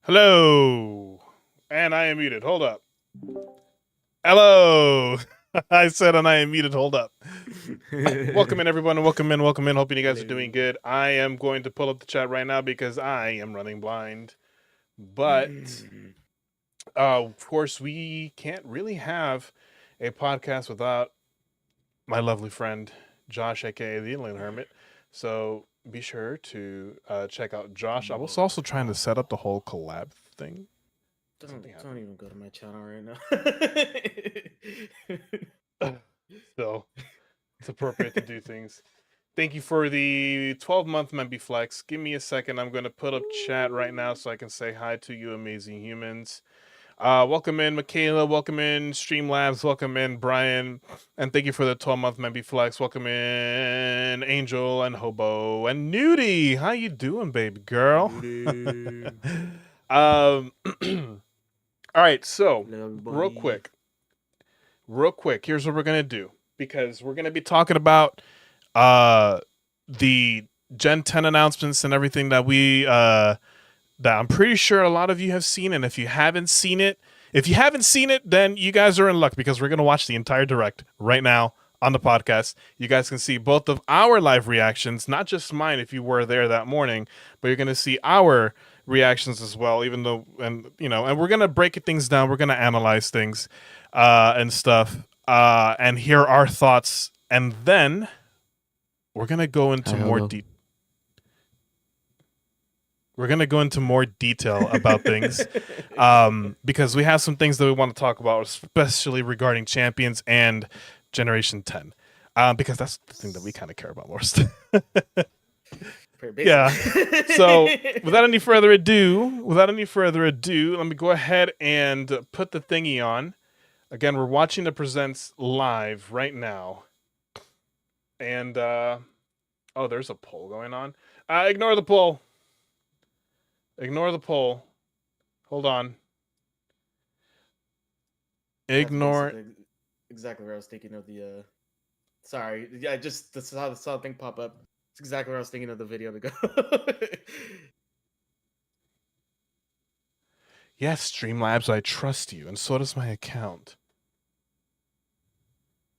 Hello. And I am muted. Hold up. Hello. I said and I am muted. Hold up. Welcome in, everyone. Welcome in. Welcome in. Hoping you guys are doing good. I am going to pull up the chat right now because I am running blind. But, of course, we can't really have a podcast without my lovely friend, Josh, a.k.a. the Inland Hermit. So be sure to check out Josh. I was also trying to set up the whole collab thing. Don't even go to my channel right now. So it's appropriate to do things. Thank you for the 12-month Memby Flex. Give me a second. I'm going to put up chat right now so I can say hi to you amazing humans. Welcome in, Michaela. Welcome in, Streamlabs. Welcome in, Brian. And thank you for the 12-month Memby Flex. Welcome in, Angel and Hobo and Nudie. How you doing, baby girl? All right, so real quick, here's what we're gonna do, because we're gonna be talking about the Gen 10 announcements and everything that we that I'm pretty sure a lot of you have seen. And if you haven't seen it, then you guys are in luck, because we're gonna watch the entire direct right now on the podcast. You guys can see both of our live reactions, not just mine if you were there that morning, but you're gonna see our reactions as well, even though, and we're gonna break things down, we're gonna analyze things and stuff, and hear our thoughts, and then we're gonna go into more detail about things, because we have some things that we want to talk about, especially regarding Champions and Generation 10, because that's the thing that we kind of care about most. Yeah. So without any further ado, let me go ahead and put the thingy on. Again, we're watching the presents live right now. And oh, there's a poll going on. Ignore the poll. Hold on. Ignore. Exactly where I was thinking of the sorry, I just saw the thing pop up. It's exactly where I was thinking of the video to go. Yes, Streamlabs, I trust you, and so does my account.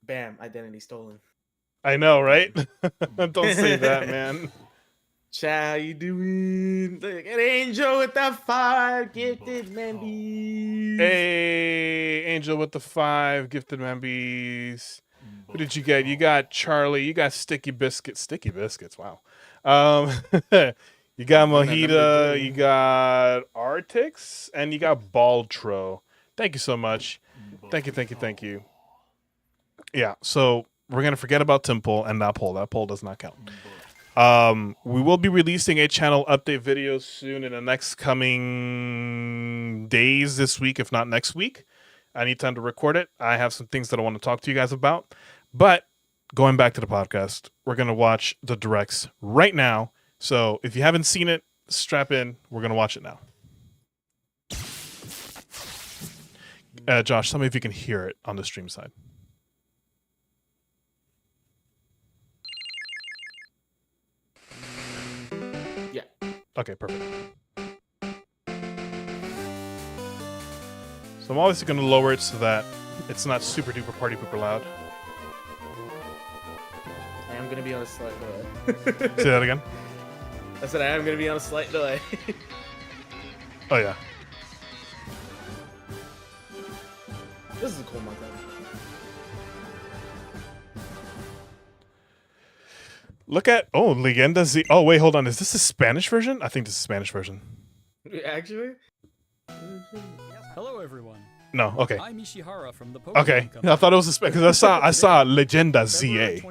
Bam, identity stolen. I know, right? Don't say that, man. Chat, how you doing? An Angel with the 5 gifted Membies. Hey, Angel with the 5 gifted Membies. Who did you get? You got Charlie. You got Sticky Biscuits. Sticky Biscuits. Wow. You got Mojita. You got Artix, and you got Baltro. Thank you so much. Thank you. Yeah. So we're gonna forget about Temple and that poll. That poll does not count. We will be releasing a channel update video soon in the next coming days, this week, if not next week. I need time to record it. I have some things that I want to talk to you guys about. But going back to the podcast, we're going to watch the directs right now. So if you haven't seen it, strap in. We're going to watch it now. Josh, tell me if you can hear it on the stream side. Yeah. Okay, perfect. So I'm obviously going to lower it so that it's not super duper party pooper loud. I am going to be on a slight delay. Say that again? I said I am going to be on a slight delay. Oh, yeah. This is a cool month. Look at, Leyenda Z. Oh, wait, hold on. Is this the Spanish version? I think this is the Spanish version. Actually? Hello, everyone. No, okay. I'm Ishihara from the Pokemon Okay, Company. I thought it was a because I saw Leyenda ZA,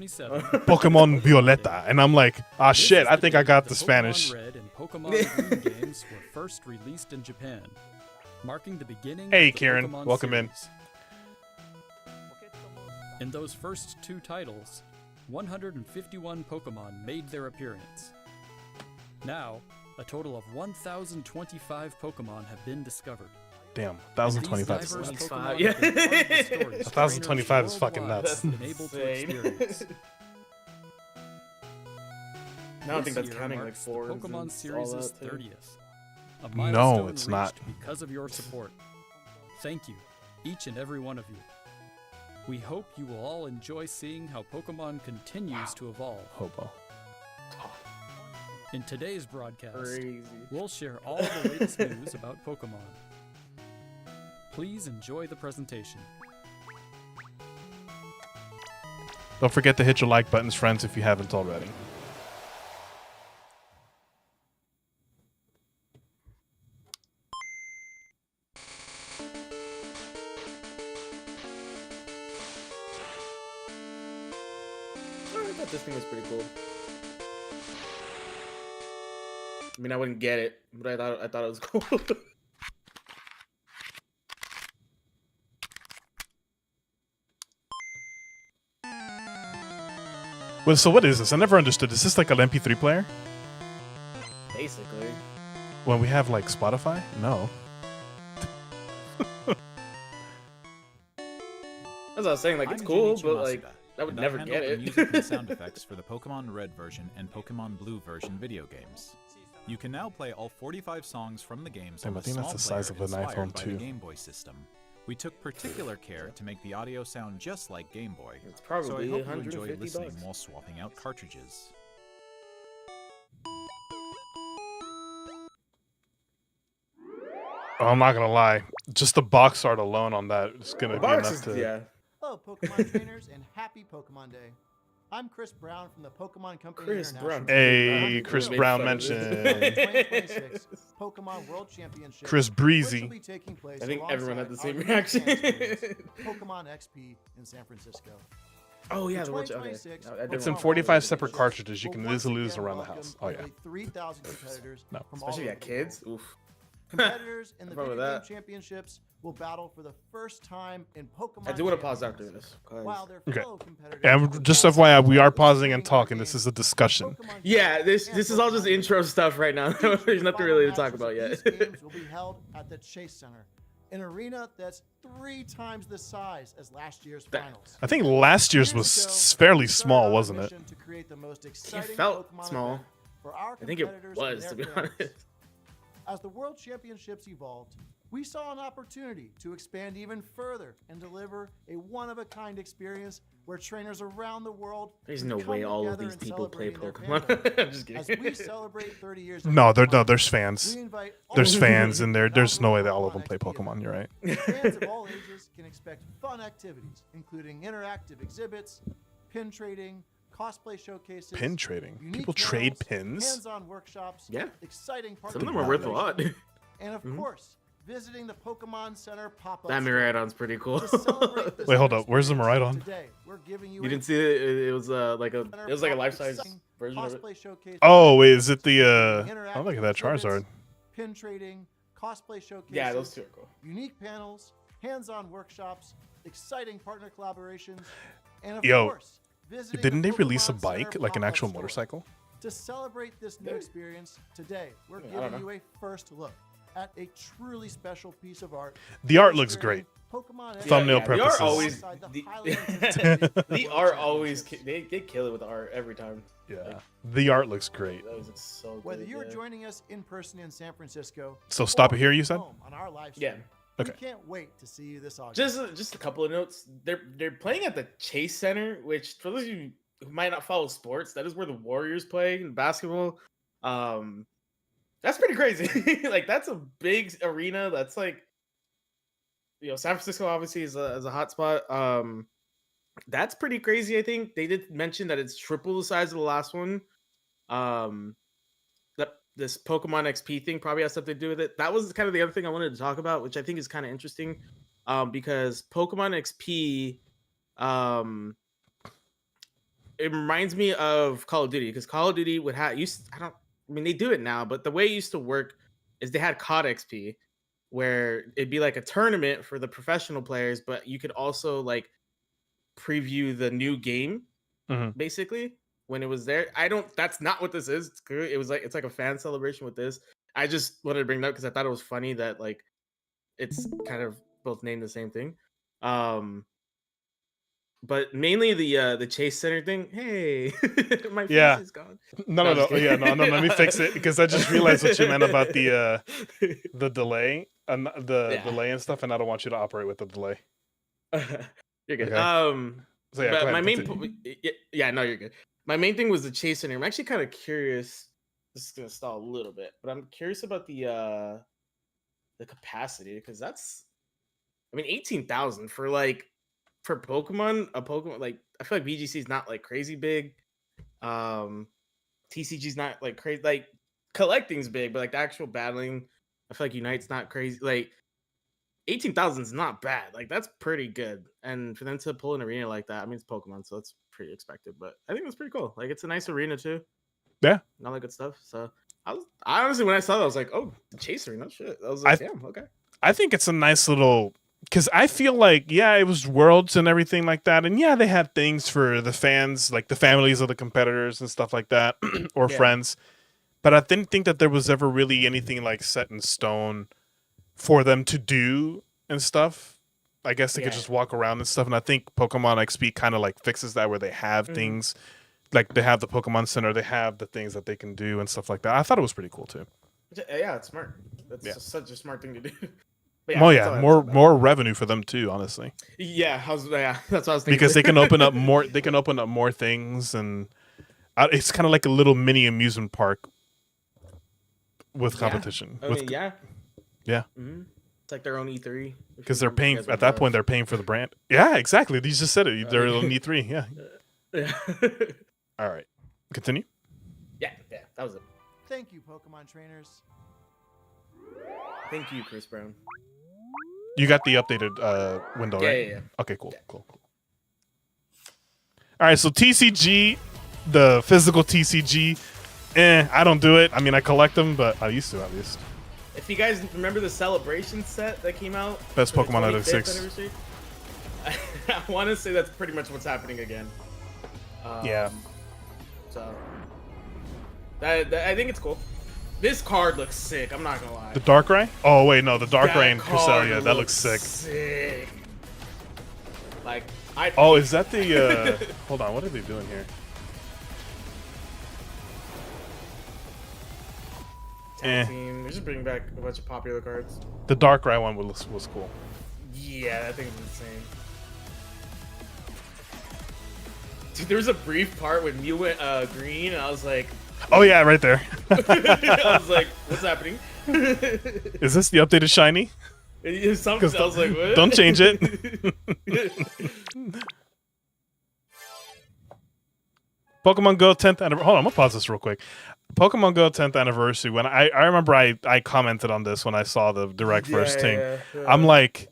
Pokemon Violeta, and I'm like, ah, shit. I think I got the Spanish. Pokemon Red and Pokemon Green games were first released in Japan, marking the beginning. Hey, of the Karen, Pokemon welcome in. series. In those first 2 titles, 151 Pokemon made their appearance. Now, a total of 1,025 Pokemon have been discovered. Damn, 1,025. These diverse That's Pokemon yeah. have been part of the stories 1,025 is fucking worldwide nuts. have been able to experience. I don't think that's This year counting like marks the 4. Pokemon series' 30th. A No, milestone it's reached not. because of your support. Thank you, each and every one of you. We hope you will all enjoy seeing how Pokemon continues to evolve. Hobo. In today's broadcast, Crazy. we'll share all the latest news about Pokemon. Please enjoy the presentation. Don't forget to hit your like buttons, friends, if you haven't already. I thought this thing was pretty cool. I mean, I wouldn't get it, but I thought it was cool. Well, so what is this? I never understood. Is this like an MP3 player? Basically. When we have like Spotify? No. That's what I was saying. Like, it's cool, but like, I would never get The it. music and sound effects for the Pokemon Red version and Pokemon Blue version video games. You can now play all 45 songs from the games Damn, on I the think that's small the size player of an inspired iPhone by 2. the Game Boy system. We took particular care to make the audio sound just like Game Boy. It's probably So I hope you enjoy $150. listening while swapping out cartridges. Oh, I'm not gonna lie. Just the box art alone on that is gonna The be box enough is, to. yeah. Hello, Pokemon trainers, and happy Pokemon Day. I'm Chris Brown from the Pokemon Company Chris International. Brown. Hey, I'm Chris thrilled Brown Made fun of mentioned this. 2026 Pokemon World Championship. Chris which Breezy. will be taking place I think everyone had the alongside same our reaction. fan experience, Pokemon XP in San Francisco. Oh yeah, The the watch. Okay. 2026 I didn't It's in know. 45 separate Championships cartridges. You will can once easily lose again around the welcome house. Oh yeah. nearly 3,000 competitors No. from all Especially over at the kids. world. Oof. Competitors in the What's wrong video with game that? championships will battle for the first time in Pokemon. I do want to pause Champions. after this. 'cause- While their Okay. fellow competitors And will just battle FYI, we are for pausing and their talking. game, This is a discussion. Pokemon Yeah, Go this and is all just Pokemon intro Go. stuff right now. Each of There's the nothing final really to matches talk of about yet. These games will be held at the Chase Center, an arena that's 3 times the size as last year's finals. I think last year's was fairly small, wasn't it? To create the most exciting felt Pokemon small. event for our I think it competitors was, and to be their fans. honest. As the World Championships evolved, we saw an opportunity to expand even further and deliver a one-of-a-kind experience where trainers around the world There's could no come way all of together these in people play celebrating their Pokemon. fandom. I'm just As kidding. we celebrate 30 years of No, Pokemon, there's fans. we invite all There's of you fans to in the there. There's no way that all of inaugural them play XP Pokemon. event. You're right. Fans of all ages can expect fun activities, including interactive exhibits, pin trading, cosplay showcases, Pin trading. unique People trade panels, pins. hands-on workshops, Yeah. exciting Some partner of them are worth a lot. collaborations, and of Mhm. course, visiting the Pokemon Center pop-up. That store. Miraidon's pretty cool. To celebrate this Wait, hold up. Where's the experience, Miraidon? Today, we're giving you You a didn't see it? It was like a Center it was like a pop- life-size exciting version of it. cosplay showcase. Oh, is it the Interactive oh, look at that exhibits, Charizard. Pin trading, cosplay showcases. Yeah, those two are cool. Unique panels, hands-on workshops, exciting partner collaborations, and of Yo, course, visiting Didn't the they release a Pokemon bike, Center like an pop-up actual store. motorcycle? To celebrate this new experience, today we're I don't giving know. you a first look at a truly special piece of art. The art looks great. Pokemon Thumbnail The purposes. art always alongside the the, highly anticipated the World art always Championships. they kill it with the art every time. Yeah. The art looks great. That was so good. Whether you're yeah. joining us in person in San Francisco, So stop or it here, you said? home on our live Yeah. stream, Okay. we can't wait to see you this August. Just a couple of notes. They're playing at the Chase Center, which for those of you who might not follow sports, that is where the Warriors play in basketball. That's pretty crazy. Like that's a big arena. That's like, you know, San Francisco obviously is a hot spot. That's pretty crazy. I think they did mention that it's triple the size of the last one. That this Pokemon XP thing probably has something to do with it. That was kind of the other thing I wanted to talk about, which I think is kind of interesting, because Pokemon XP, it reminds me of Call of Duty, because Call of Duty would have I mean they do it now, but the way it used to work is they had COD XP, where it'd be like a tournament for the professional players, but you could also like preview the new game, Mhm. basically when it was there. That's not what this is. It's like a fan celebration with this. I just wanted to bring that up because I thought it was funny that like it's kind of both named the same thing. but mainly the chase center thing. Hey, my face Yeah. is gone. No, No, no, I'm just no. Yeah, kidding. no. Let me fix it because I just realized what you meant about the delay and the Yeah. delay and stuff, and I don't want you to operate with the delay. You're good. Okay. So yeah, go But ahead, my main continue. yeah, no, you're good. My main thing was the chase center. I'm actually kind of curious. This is gonna stall a little bit, but I'm curious about the capacity because that's, I mean, 18,000 for for Pokemon. A Pokemon like, I feel like VGC is not like crazy big. TCG's not like crazy. Like collecting's big, but like the actual battling, I feel like Unite's not crazy. Like 18,000 is not bad. Like that's pretty good. And for them to pull an arena like that, I mean it's Pokemon, so it's pretty expected. But I think it's pretty cool. Like it's a nice arena too. Yeah. And all that good stuff. So I honestly, when I saw that, I was like, oh, the chase arena, shit. I was like, damn, okay. I think it's a nice little, because I feel like, yeah, it was Worlds and everything like that, and yeah, they had things for the fans, like the families of the competitors and stuff like that, or Yeah. friends. But I didn't think that there was ever really anything like set in stone for them to do and stuff. I guess they could Yeah. just walk around and stuff, and I think Pokemon XP kind of like fixes that, where they have Mhm. things, like they have the Pokemon Center, they have the things that they can do and stuff like that. I thought it was pretty cool too. Yeah, it's smart. That's Yeah. just such a smart thing to do. But Oh that's all I yeah, have to more say about it. more revenue for them too, honestly. Yeah, that's what I was thinking. Because they can open up more. They can open up more things, and it's kind of like a little mini amusement park with Yeah. competition. I mean, yeah. Yeah. Mm-hmm. It's like their own E3. Because they're paying at that point. They're paying for the brand. Yeah, exactly. You just said it. They're on E3. Yeah. Yeah. All right. Continue. yeah, that was it. Thank you, Pokemon trainers. Thank you, Chris Brown. You got the updated window, Yeah, right? yeah. Okay. Cool. Cool. All right. So TCG, the physical TCG. I don't do it. I mean, I collect them, but I used to at least. If you guys remember the celebration set that came out, Best for the Pokemon out of 25th 6. anniversary, I want to say that's pretty much what's happening again. Yeah. So that I think it's cool. This card looks sick. I'm not gonna lie. The Darkrai? Oh wait, no, the Darkrai That and card Cresselia. That looks looks sick. Like I. Oh, is that the? Hold on, what are they doing here? Tag team. They're just bringing back a bunch of popular cards. The Darkrai one was cool. Yeah, that thing is insane. Dude, there was a brief part when Mew went green, and I was like, Oh yeah, right there. I was like, what's happening? Is this the updated shiny? Something. I was like, what? Don't change it. Pokemon Go 10th anniversary. Hold on, I'm gonna pause this real quick. Pokemon Go 10th anniversary. When I remember I commented on this when I saw the direct first thing. Yeah. I'm like,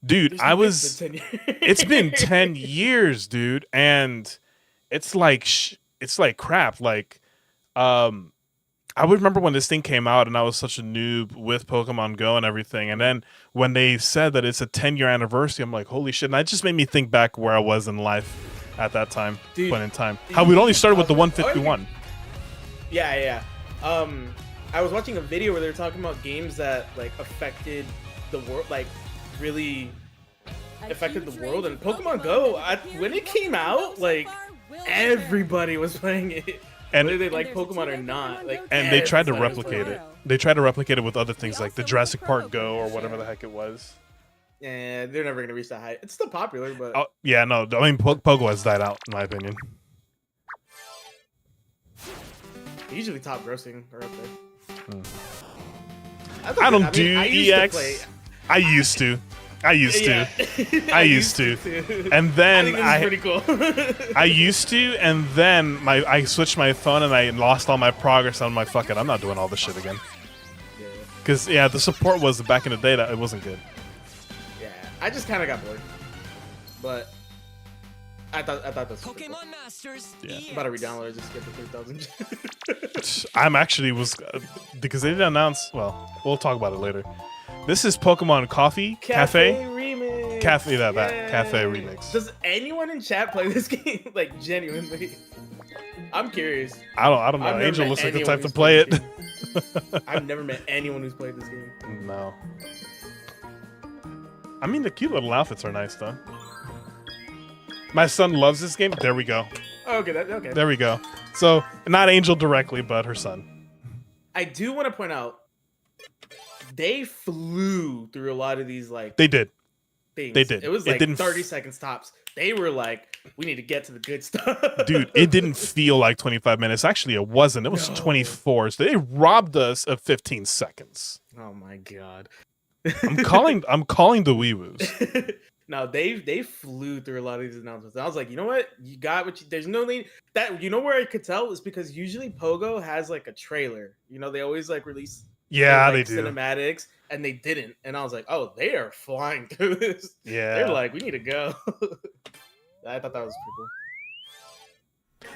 dude, There's I no was. difference in 10 years. It's been 10 years, dude, and it's like crap. Like, I would remember when this thing came out, and I was such a noob with Pokemon Go and everything. And then when they said that it's a 10-year anniversary, I'm like, holy shit! And that just made me think back where I was in life at that time, Dude, point in time. How we'd only started with the oh, 151. Yeah. I was watching a video where they were talking about games that like affected the world, like really affected the world. And Pokemon Go, when it came out, like everybody was playing it, And- whether they like Pokemon or not. Like, And they tried to everybody was replicate playing it. They tried to replicate it with other things like the Jurassic Park Go or whatever the heck it was. Yeah, they're never gonna reach that height. It's still popular, but Oh yeah, no. I mean, Pogo has died out, in my opinion. usually top grossing are up there. I don't do I used to EX. play- I used to. I used to. Yeah. I used to. too. And I then think this is pretty cool. I used to, and then I switched my phone and I lost all my progress. I'm like, fuck it, I'm not doing all this shit again. Yeah. Because yeah, the support was back in the day that it wasn't good. Yeah, I just kind of got bored, but I thought this was pretty cool. Pokemon Masters. Yeah. I'm about to re-download it just to get the 3,000. I'm actually because they didn't announce. Well, we'll talk about it later. This is Pokemon Coffee Cafe. Remix. Cafe, that Yay. Cafe remix. Does anyone in chat play this game? Like genuinely, I'm curious. I don't know. I've never Angel met looks like the anyone type to who's play played it. I've never met anyone who's played this game. No. I mean, the cute little outfits are nice, though. My son loves this game. There we go. Oh, okay, okay. There we go. So, not Angel directly, but her son. I do want to point out, they flew through a lot of these like They did. things. They did. It was It like didn't 30 seconds tops. They were like, we need to get to the good stuff. Dude, it didn't feel like 25 minutes. Actually, it wasn't. It was No. 24. So they robbed us of 15 seconds. Oh my god. I'm calling the wee-woos. No, they flew through a lot of these announcements. And I was like, you know what? You got what you, there's no need that, you know where I could tell is because usually Pogo has like a trailer. You know, they always like release Yeah, like, they do. cinematics, and they didn't. And I was like, oh, they are flying through this. Yeah. They're like, we need to go. I thought that was pretty cool.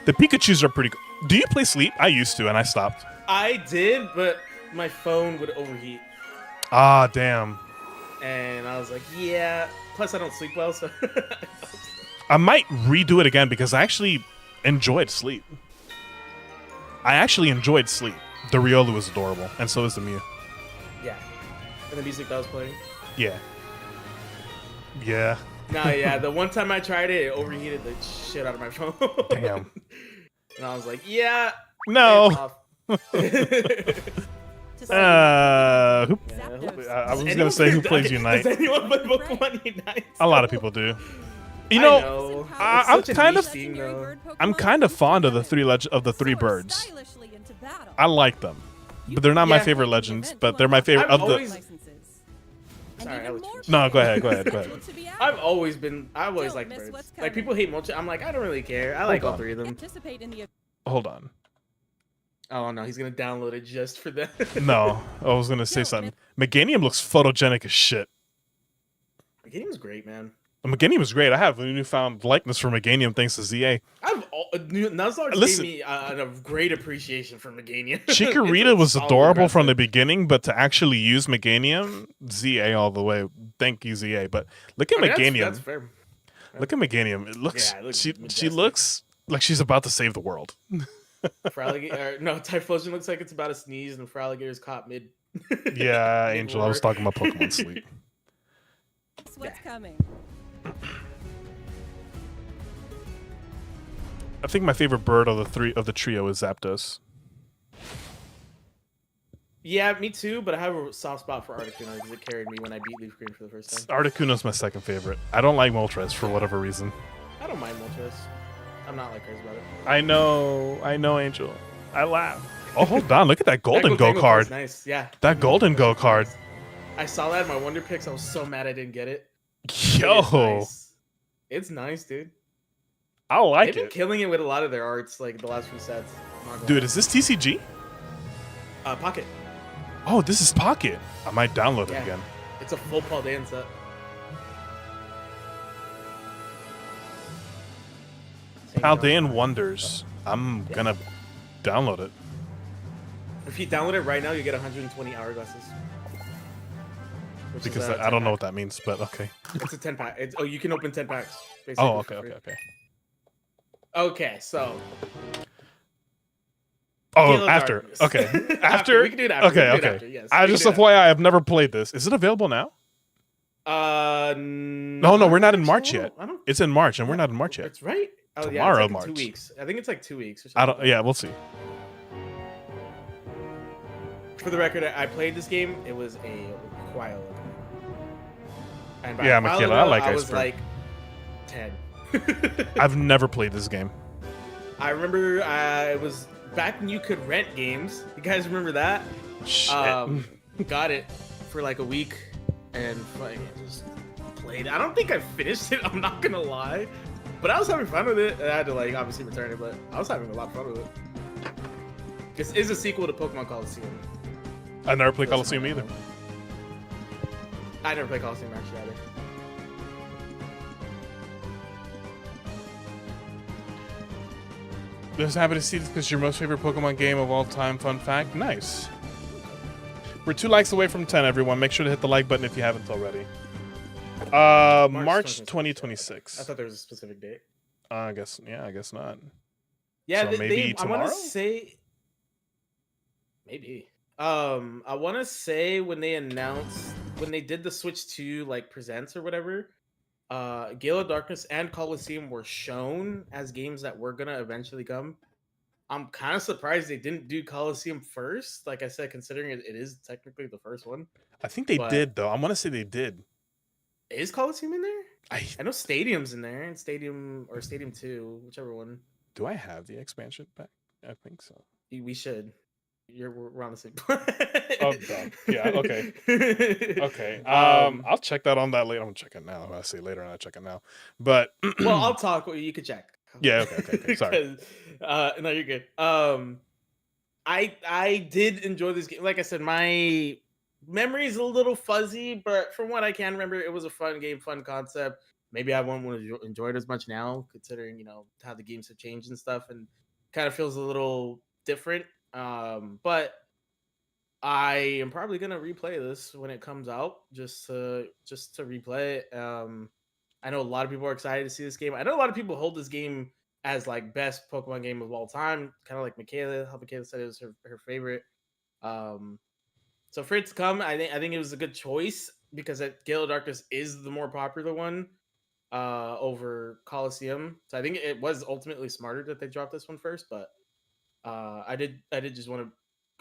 The Pikachus are pretty cool. Do you play Sleep? I used to, and I stopped. I did, but my phone would overheat. Ah, damn. And I was like, yeah. Plus, I don't sleep well, so. I might redo it again because I actually enjoyed Sleep. The Riolu was adorable, and so is the Mew. Yeah. And the music that was playing. Yeah. Yeah. No, yeah. The one time I tried it, it overheated the shit out of my phone. Damn. And I was like, yeah. No. It's off. Who, Yeah. I was gonna say who plays Unite. Does anyone play Pokemon Unite? A lot of people do. You I know, It's I'm such a kind niche of- thing, though. I'm kind of fond of the three birds. I like them, but they're not my Yeah. favorite legends. But they're my favorite I've of the. always- Sorry, I'll let you finish. No, go ahead. I've always liked birds. Like people hate Moltres. I'm like, I don't really care. I like all on. three of them. Hold on. Oh no, he's gonna download it just for that. No, I was gonna say something. Meganium looks photogenic as shit. The game's great, man. Meganium is great. I have a newfound likeness for Meganium thanks to ZA. Nuzlocke gave Listen. me a great appreciation for Meganium. Chikorita was adorable from the beginning, but to actually use Meganium, ZA all the way. Thank you, ZA. But look at Meganium. That's fair. Look at Meganium. It looks. Yeah, it looks she majestic. looks like she's about to save the world. No, Typhlosion looks like it's about to sneeze, and Fraligator's caught mid. Yeah, mid Angel. I roar. was talking about Pokemon Sleep. What's coming? I think my favorite bird of the trio is Zapdos. Yeah, me too, but I have a soft spot for Articuno because it carried me when I beat Leaf Green for the first time. Articuno's my second favorite. I don't like Moltres for whatever reason. I don't mind Moltres. I'm not like crazy about it. I know, Angel. I laugh. Oh, hold on. Look at that golden That go Golden card. is nice, yeah. That golden go card. I saw that in my Wonder Picks. I was so mad I didn't get it. Yo, It's nice, dude. I like They've been it. killing it with a lot of their arts, like the last few sets. I'm not gonna Dude, lie. is this TCG? Pocket? Oh, this is Pocket. I might download it Yeah. again. It's a full Paldean set. Paldean Wonders. I'm gonna download it. If you download it right now, you get 120 hourglasses. Which Because is, I don't know what that means, but okay. It's a 10 pack. You can open 10 packs. Basically Oh, for okay. free. Okay, so. Oh, Gale of after. Darkness. Okay. After? We can do it after. Okay, We can do it okay. after, yes. I We can just do it FYI, I've never played this. Is it available now? No, No, we're not in March yet. I don't. It's in March, and we're not in March yet. It's right. Oh yeah, Tomorrow, it's like March. 2 weeks. I think it's like 2 weeks. Or I something. don't. Yeah, we'll see. For the record, I played this game. It was a while ago. And by Yeah, a while Michaela, I ago, like I was Iceberg. like 10. I've never played this game. I remember it was back when you could rent games. You guys remember that? Shit. Got it for like a week and fucking just played. I don't think I finished it. I'm not gonna lie, but I was having fun with it. I had to like obviously return it, but I was having a lot of fun with it. This is a sequel to Pokemon Coliseum. I never played Coliseum either. I never played Coliseum actually either. Just happy to see this because your most favorite Pokemon game of all time. Fun fact. Nice. We're 2 likes away from 10, everyone. Make sure to hit the like button if you haven't already. March 2026. I thought there was a specific date. I guess not. Yeah, So maybe I want tomorrow? to say maybe. I want to say when they announced when they did the Switch 2 like presents or whatever, Gale of Darkness and Coliseum were shown as games that were gonna eventually come. I'm kind of surprised they didn't do Coliseum first. Like I said, considering it is technically the first one. I think they But- did though. I want to say they did. Is Coliseum in there? I I know Stadium's in there, and Stadium 2, whichever one. do. I have the expansion pack. I think so. We should. We're on the same. Oh, dumb. Yeah, okay. Okay. I'll check that on that later. I'm gonna check it now. I say later, and I check it now. But Well, I'll talk. You could check. yeah. Okay. Sorry. 'Cause, no, you're good. I did enjoy this game. Like I said, my memory is a little fuzzy, but from what I can remember, it was a fun game, fun concept. Maybe I won't want to enjoy it as much now, considering how the games have changed and stuff, and kind of feels a little different. But I am probably gonna replay this when it comes out, just to replay it. I know a lot of people are excited to see this game. I know a lot of people hold this game as like best Pokemon game of all time, kind of like Michaela. How Michaela said it was her favorite. So for it to come, I think it was a good choice because Gale of Darkness is the more popular one over Coliseum. So I think it was ultimately smarter that they dropped this one first. But I did just want to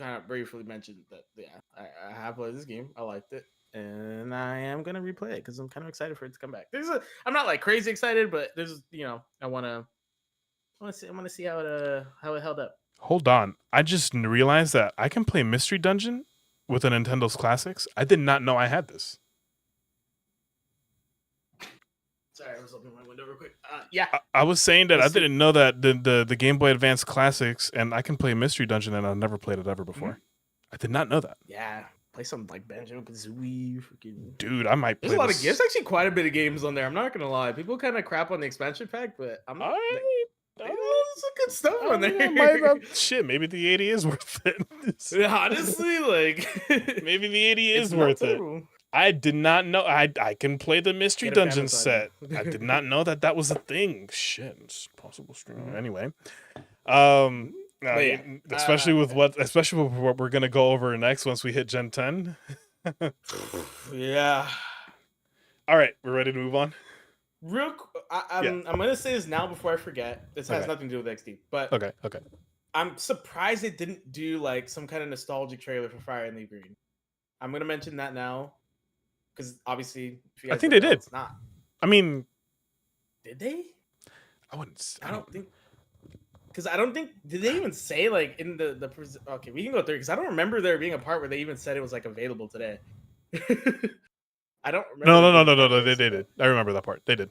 kind of briefly mention that I have played this game. I liked it, and I am gonna replay it because I'm kind of excited for it to come back. I'm not like crazy excited, but there's I want to see how it held up. Hold on. I just realized that I can play Mystery Dungeon with a Nintendo's Classics. I did not know I had this. Sorry, I was opening my window real quick. Yeah. I was saying that I didn't know that the Game Boy Advance Classics, and I can play Mystery Dungeon, and I've never played it ever before. I did not know that. Yeah. Play something like Banjo-Kazooie. Freaking... Dude, I might play There's a lot this. of games. Actually, quite a bit of games on there. I'm not gonna lie. People kind of crap on the expansion pack, but I'm not. There's some good stuff on there. Shit, maybe the 80 is worth it. Honestly, like maybe the 80 is it's worth not it. terrible. I did not know. I can play the Mystery Get a Dungeon family set. title. I did not know that was a thing. Shit, it's possible stream. Mhm. Anyway, But yeah, especially with what we're gonna go over next once we hit Gen 10. Yeah. All right, we're ready to move on. I'm gonna say this now before I forget. This has Okay. nothing to do with XD, but Okay. I'm surprised it didn't do like some kind of nostalgic trailer for Fire and Leaf Green. I'm gonna mention that now because obviously, if you I guys think don't they know, did. It's not. I mean, Did they? I wouldn't. I don't think. Because I don't think did they even say like in the okay, we can go through because I don't remember there being a part where they even said it was like available today. I don't remember. No. They did. I remember that part. They did.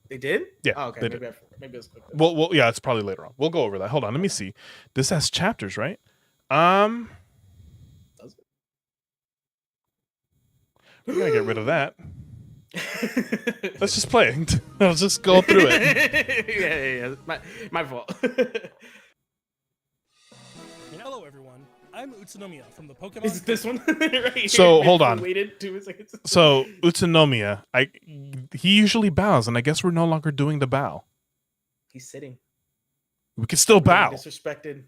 They did? Yeah. Oh, okay. They Maybe did. maybe it was quick. Well, yeah. It's probably later on. We'll go over that. Hold on. Let me see. This has chapters, right? Does We're gonna get rid of that. Let's just play it. I'll just go through it. yeah. My fault. Hello, everyone. I'm Utsunomiya from the Pokemon. Is it this one? Right here. So, hold on. Waited 2 seconds. So Utsunomiya, he usually bows, and I guess we're no longer doing the bow. He's sitting. We can still bow. Disrespected.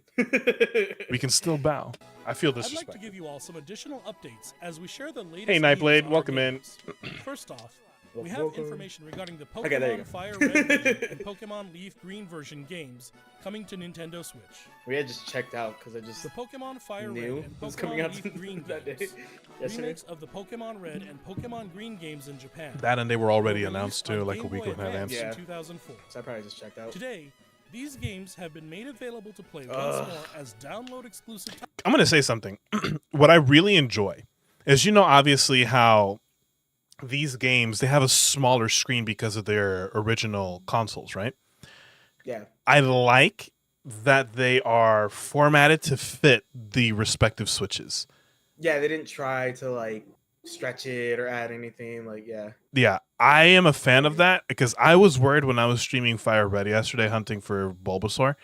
We can still bow. I feel I'd like to disrespected. give you all some additional updates as we share the latest. Hey, news Nightblade, on our welcome in. games. First off, we have Welcome. information regarding the Okay, there you Pokemon go. Fire Red version and Pokemon Leaf Green version games coming to Nintendo Switch. We had just checked out because I just The Pokemon Fire knew Red and it was coming out Pokemon Leaf Green that day. games, Yesterday. remakes of the Pokemon Red and Pokemon Green games in Japan. That and they were already were announced released too, on like a Game week Boy in advance. Advance Yeah. in 2004. So I probably just checked out. Today, these games have been made available to play once Ugh. more as download exclusive. I'm gonna say something. What I really enjoy is, obviously how these games, they have a smaller screen because of their original consoles, right? Yeah. I like that they are formatted to fit the respective switches. Yeah, they didn't try to like stretch it or add anything. Like, yeah. Yeah, I am a fan of that because I was worried when I was streaming Fire Red yesterday hunting for Bulbasaur.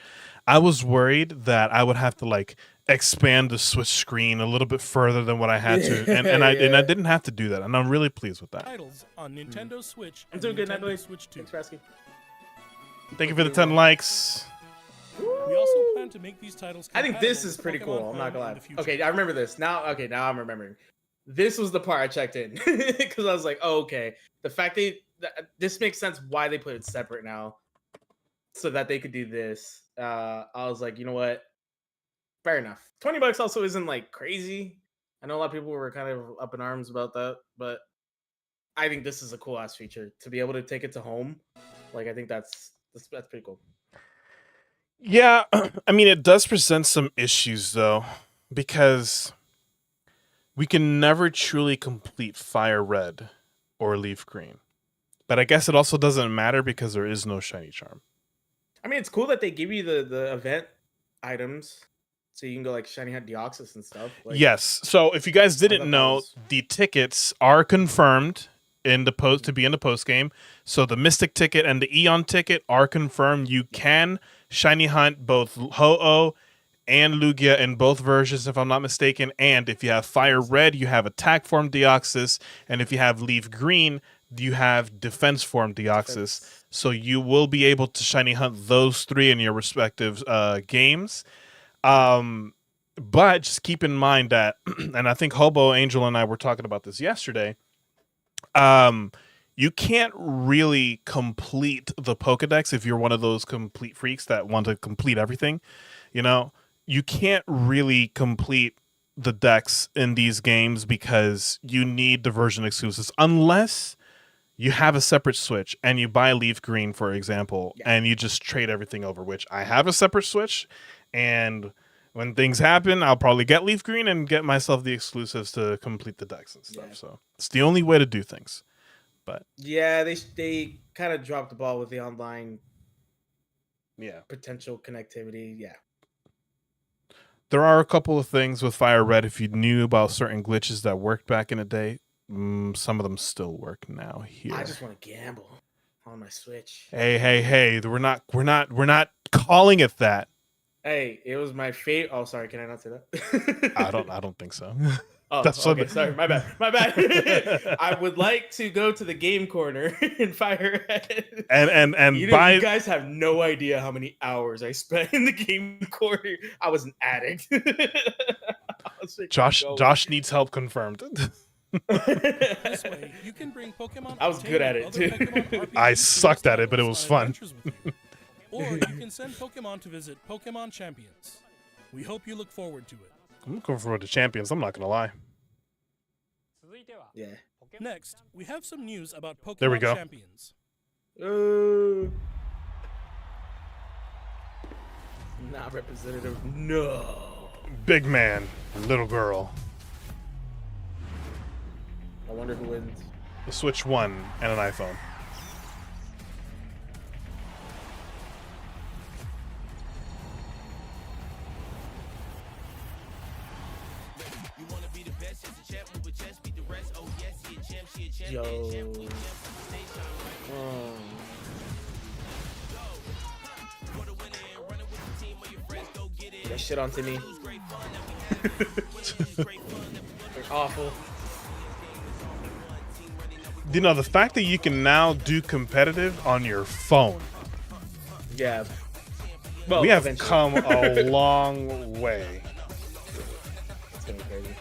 I was worried that I would have to like expand the Switch screen a little bit further than what I had to, and I Yeah. didn't have to do that, and I'm really pleased with that. Titles on Nintendo Switch I'm and doing good, Nintendo Natalie. Switch 2. Thanks for asking. Thank you for the 10 likes. We also plan to make these titles. I think this compatible is with pretty Pokemon cool. I'm not Home gonna in lie. the future. Okay, I remember this now. Okay, now I'm remembering. this was the part I checked in because I was like, oh, okay. The fact this makes sense why they put it separate now, so that they could do this. I was like, you know what? Fair enough. $20 also isn't like crazy. I know a lot of people were kind of up in arms about that, but I think this is a cool ass feature to be able to take it to home. Like, I think that's pretty cool. Yeah, I mean, it does present some issues though, because we can never truly complete Fire Red or Leaf Green. But I guess it also doesn't matter because there is no shiny charm. I mean, it's cool that they give you the event items, so you can go like shiny hunt Deoxys and stuff. Like, Yes. So if you guys thought didn't that know, was- the tickets are confirmed in the post to be in the post game. So the Mystic ticket and the Eon ticket are confirmed. You can shiny hunt both Ho-Oh and Lugia in both versions, if I'm not mistaken. And if you have Fire Red, you have Attack Form Deoxys, and if you have Leaf Green, you have Defense Form Deoxys. So you will be able to shiny hunt those three in your respective games. But just keep in mind that, and I think Hobo, Angel, and I were talking about this yesterday. You can't really complete the Pokedex if you're one of those complete freaks that want to complete everything. You know, you can't really complete the decks in these games because you need diversion exclusives unless you have a separate Switch and you buy Leaf Green, for example, and you just trade everything over, which I have a separate Switch, and when things happen, I'll probably get Leaf Green and get myself the exclusives to complete the decks and stuff. Yeah. So it's the only way to do things. But yeah, they kind of dropped the ball with the online yeah, potential connectivity. Yeah. there are a couple of things with Fire Red. If you knew about certain glitches that worked back in the day, some of them still work now. Here, I just want to gamble on my Switch. hey, we're not calling it that. Hey, it was my favorite. Oh, sorry, can I not say that? I don't think so. Oh, That's okay. what- Sorry, my bad. I would like to go to the game corner and Fire Red. and you buy. guys have no idea how many hours I spent in the game corner. I was an addict. Josh needs help confirmed. This way, you can bring Pokemon. I was good at it, other too. Pokemon RPGs I to sucked your at it, but it was travels on fun. adventures with you. Or you can send Pokemon to visit Pokemon Champions. We hope you look forward to it. I'm looking forward to Champions. I'm not gonna lie. Yeah. Next, we have some news about Pokemon There we go. Champions. Not representative. No. Big man, little girl. I wonder who wins. The Switch 1 and an iPhone. Yo. That shit onto me. They're awful. You know, the fact that you can now do competitive on your phone. Yeah. Well, We have eventually. come a long way. It's gonna be crazy.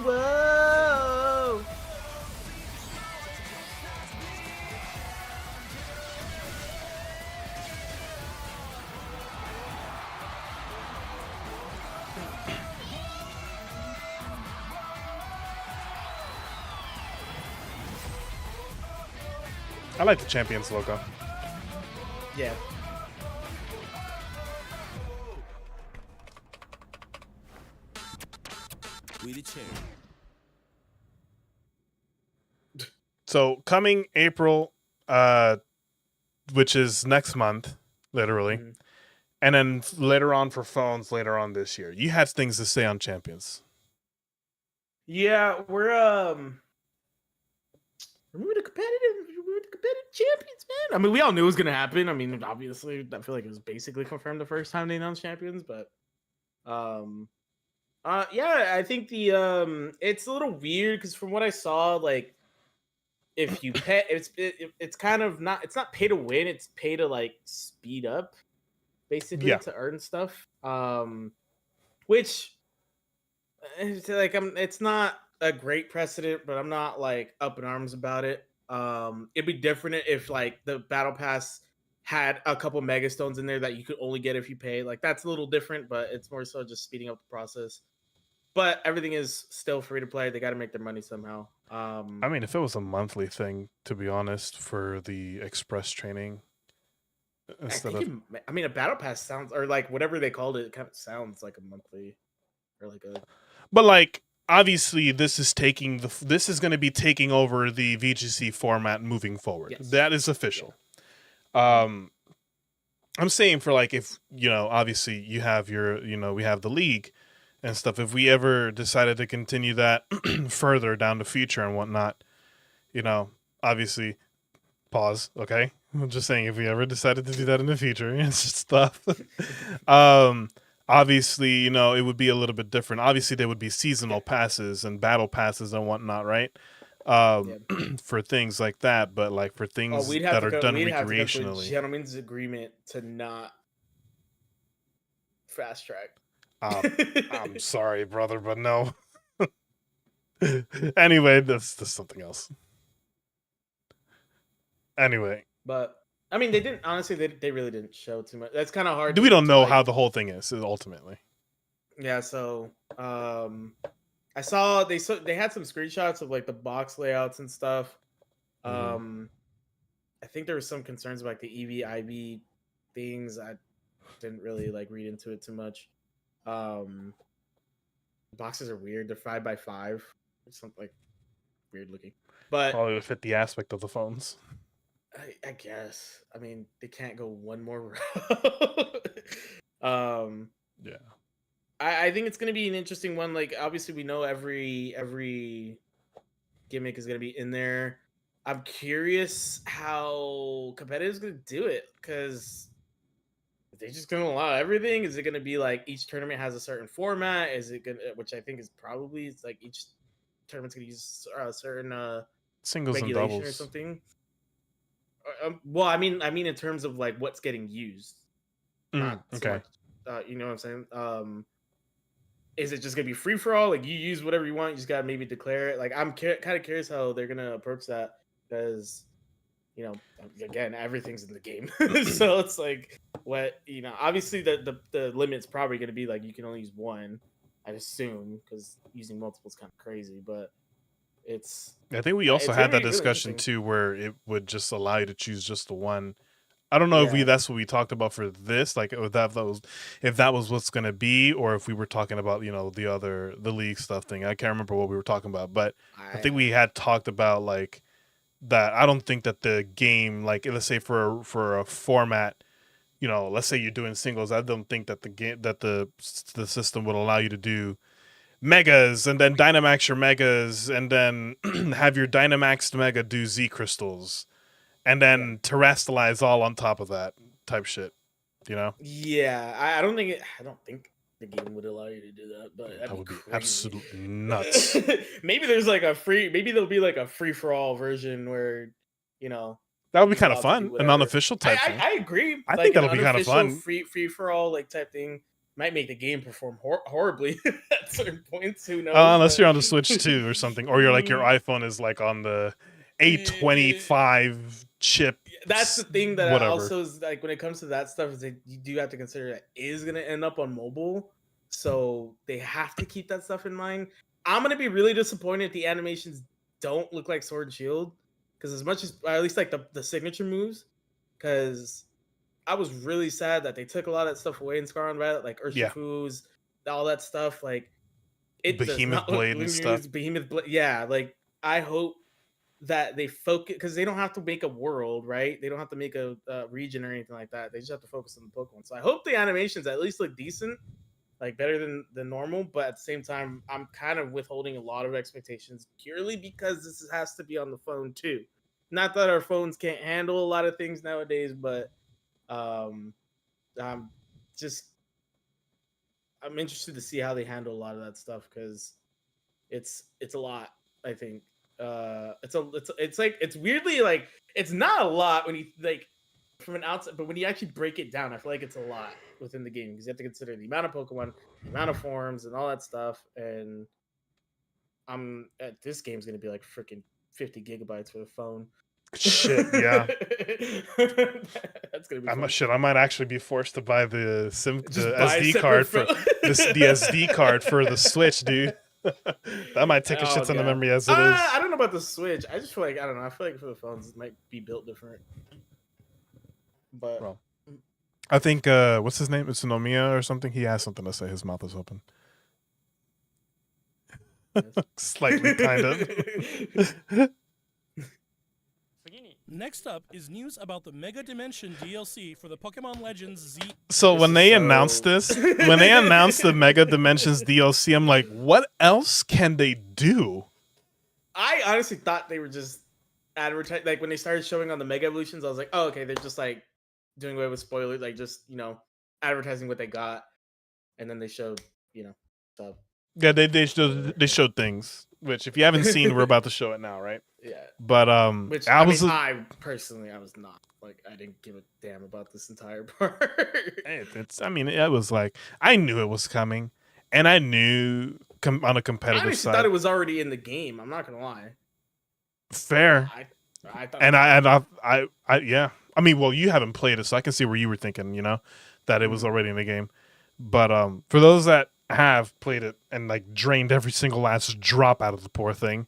Whoa! I like the Champions logo. Yeah. So coming April, which is next month, literally, Mhm. and then later on for phones later on this year. You had things to say on Champions. Yeah, we're moving to competitive champions, man. I mean, we all knew it was gonna happen. I mean, obviously, I feel like it was basically confirmed the first time they announced champions, but yeah, I think the it's a little weird because from what I saw, like if you pay, it's kind of not, it's not pay to win, it's pay to like speed up, basically Yeah. to earn stuff. Which it's like it's not a great precedent, but I'm not like up in arms about it. It'd be different if like the battle pass had a couple megastones in there that you could only get if you pay. Like that's a little different, but it's more so just speeding up the process. But everything is still free to play. They got to make their money somehow. I mean, if it was a monthly thing, to be honest, for the express training, instead of I mean, a battle pass sounds, or like whatever they called it, kind of sounds like a monthly or like a. but like obviously this is this is going to be taking over the VGC format moving forward. Yes. That is official. I'm saying for like if obviously you have your we have the league and stuff. If we ever decided to continue that further down the future and whatnot, obviously pause. Okay, I'm just saying if we ever decided to do that in the future and stuff. Obviously, it would be a little bit different. Obviously, there would be seasonal passes and battle passes and whatnot, right? For things like that, but like for things that are done recreationally. Gentleman's agreement to not fast track. I'm sorry, brother, but no. Anyway, that's something else. Anyway, but I mean, they didn't honestly. They really didn't show too much. That's kind of hard. We don't know how the whole thing is ultimately. Yeah. So, I saw they had some screenshots of like the box layouts and stuff. I think there was some concerns about the EV/IB things. I didn't really like read into it too much. The boxes are weird. They're 5x5 or something like weird looking. But probably would fit the aspect of the phones. I guess. I mean, they can't go one more route. Yeah. I think it's gonna be an interesting one. Like, obviously, we know every gimmick is gonna be in there. I'm curious how competitive is gonna do it, because they're just gonna allow everything. Is it gonna be like each tournament has a certain format? Is it gonna, which I think is probably, it's like each tournament's gonna use a certain singles and regulation doubles or something. Well, I mean, in terms of like what's getting used. Not so okay. much, you know what I'm saying? Is it just gonna be free for all? Like you use whatever you want, you just gotta maybe declare it. Like I'm kind of curious how they're gonna approach that, because again, everything's in the game, so it's like what obviously the limit's probably gonna be like you can only use one, I'd assume, because using multiple is kind of crazy, but I think we also had that discussion too, where it would just allow you to choose just the one. I don't know if that's what we talked about for this, like if that was what's gonna be, or if we were talking about the league stuff thing. I can't remember what we were talking about, but I think we had talked about like that. I don't think that the game, like let's say for a format, let's say you're doing singles, I don't think that the system would allow you to do megas and then Dynamax your megas and then have your Dynamaxed mega do Z crystals and then terrestrialize all on top of that type shit, Yeah, I don't think the game would allow you to do that, but that would be crazy. absolutely nuts. Maybe there's like maybe there'll be like a free for all version where that would be kind of fun, an unofficial type thing. I agree. I think that'll be kind of fun. Free for all like type thing might make the game perform horribly at certain points. Who knows? Unless you're on the Switch 2 or something, or you're like your iPhone is like on the A25 chip. That's the thing that whatever. also is like when it comes to that stuff, is that you do have to consider that is going to end up on mobile, so they have to keep that stuff in mind. I'm going to be really disappointed if the animations don't look like Sword and Shield, because as much as, or at least like the signature moves, because I was really sad that they took a lot of that stuff away in Scar and Violet, like Urshifu's, all that stuff, like it Behemoth Blade and stuff. Behemoth Blade, yeah. Like I hope that they focus, because they don't have to make a world, right? They don't have to make a region or anything like that. They just have to focus on the Pokemon. So I hope the animations at least look decent, like better than normal. But at the same time, I'm kind of withholding a lot of expectations purely because this has to be on the phone too. Not that our phones can't handle a lot of things nowadays, but I'm interested to see how they handle a lot of that stuff, because it's a lot. I think it's weirdly like it's not a lot when you like from an outside, but when you actually break it down, I feel like it's a lot within the game because you have to consider the amount of Pokemon, the amount of forms, and all that stuff. And this game's gonna be like freaking 50 gigabytes for the phone. Shit, yeah. That's gonna be fun. I might actually be forced to buy the Just buy a SD separate card for phone. the SD card for the Switch, dude. That might take a shit ton of God. memory as it is. I don't know about the Switch. I just feel like I don't know. I feel like for the phones it might be built different. But Well, I think what's his name? It's Nomiya or something. He has something to say. His mouth is open. Slightly, kind of. Next up is news about the Mega Dimension DLC for the Pokemon Legends Z. So This when is they so- announced this, when they announced the Mega Dimensions DLC, I'm like, what else can they do? I honestly thought they were just advertising. Like when they started showing on the Mega Evolutions, I was like, oh, okay, they're just like doing away with spoilers, like just advertising what they got, and then they showed stuff. Yeah, they showed things, which if you haven't seen, we're about to show it now, right? Yeah. But Which I personally, I was not like I didn't give a damn about this entire part. it was like I knew it was coming, and I knew on a I competitive honestly side. thought it was already in the game. I'm not gonna lie. Fair. I thought. And I yeah. I mean, well, you haven't played it, so I can see where you were thinking, that it was already in the game. But for those that have played it and like drained every single last drop out of the poor thing,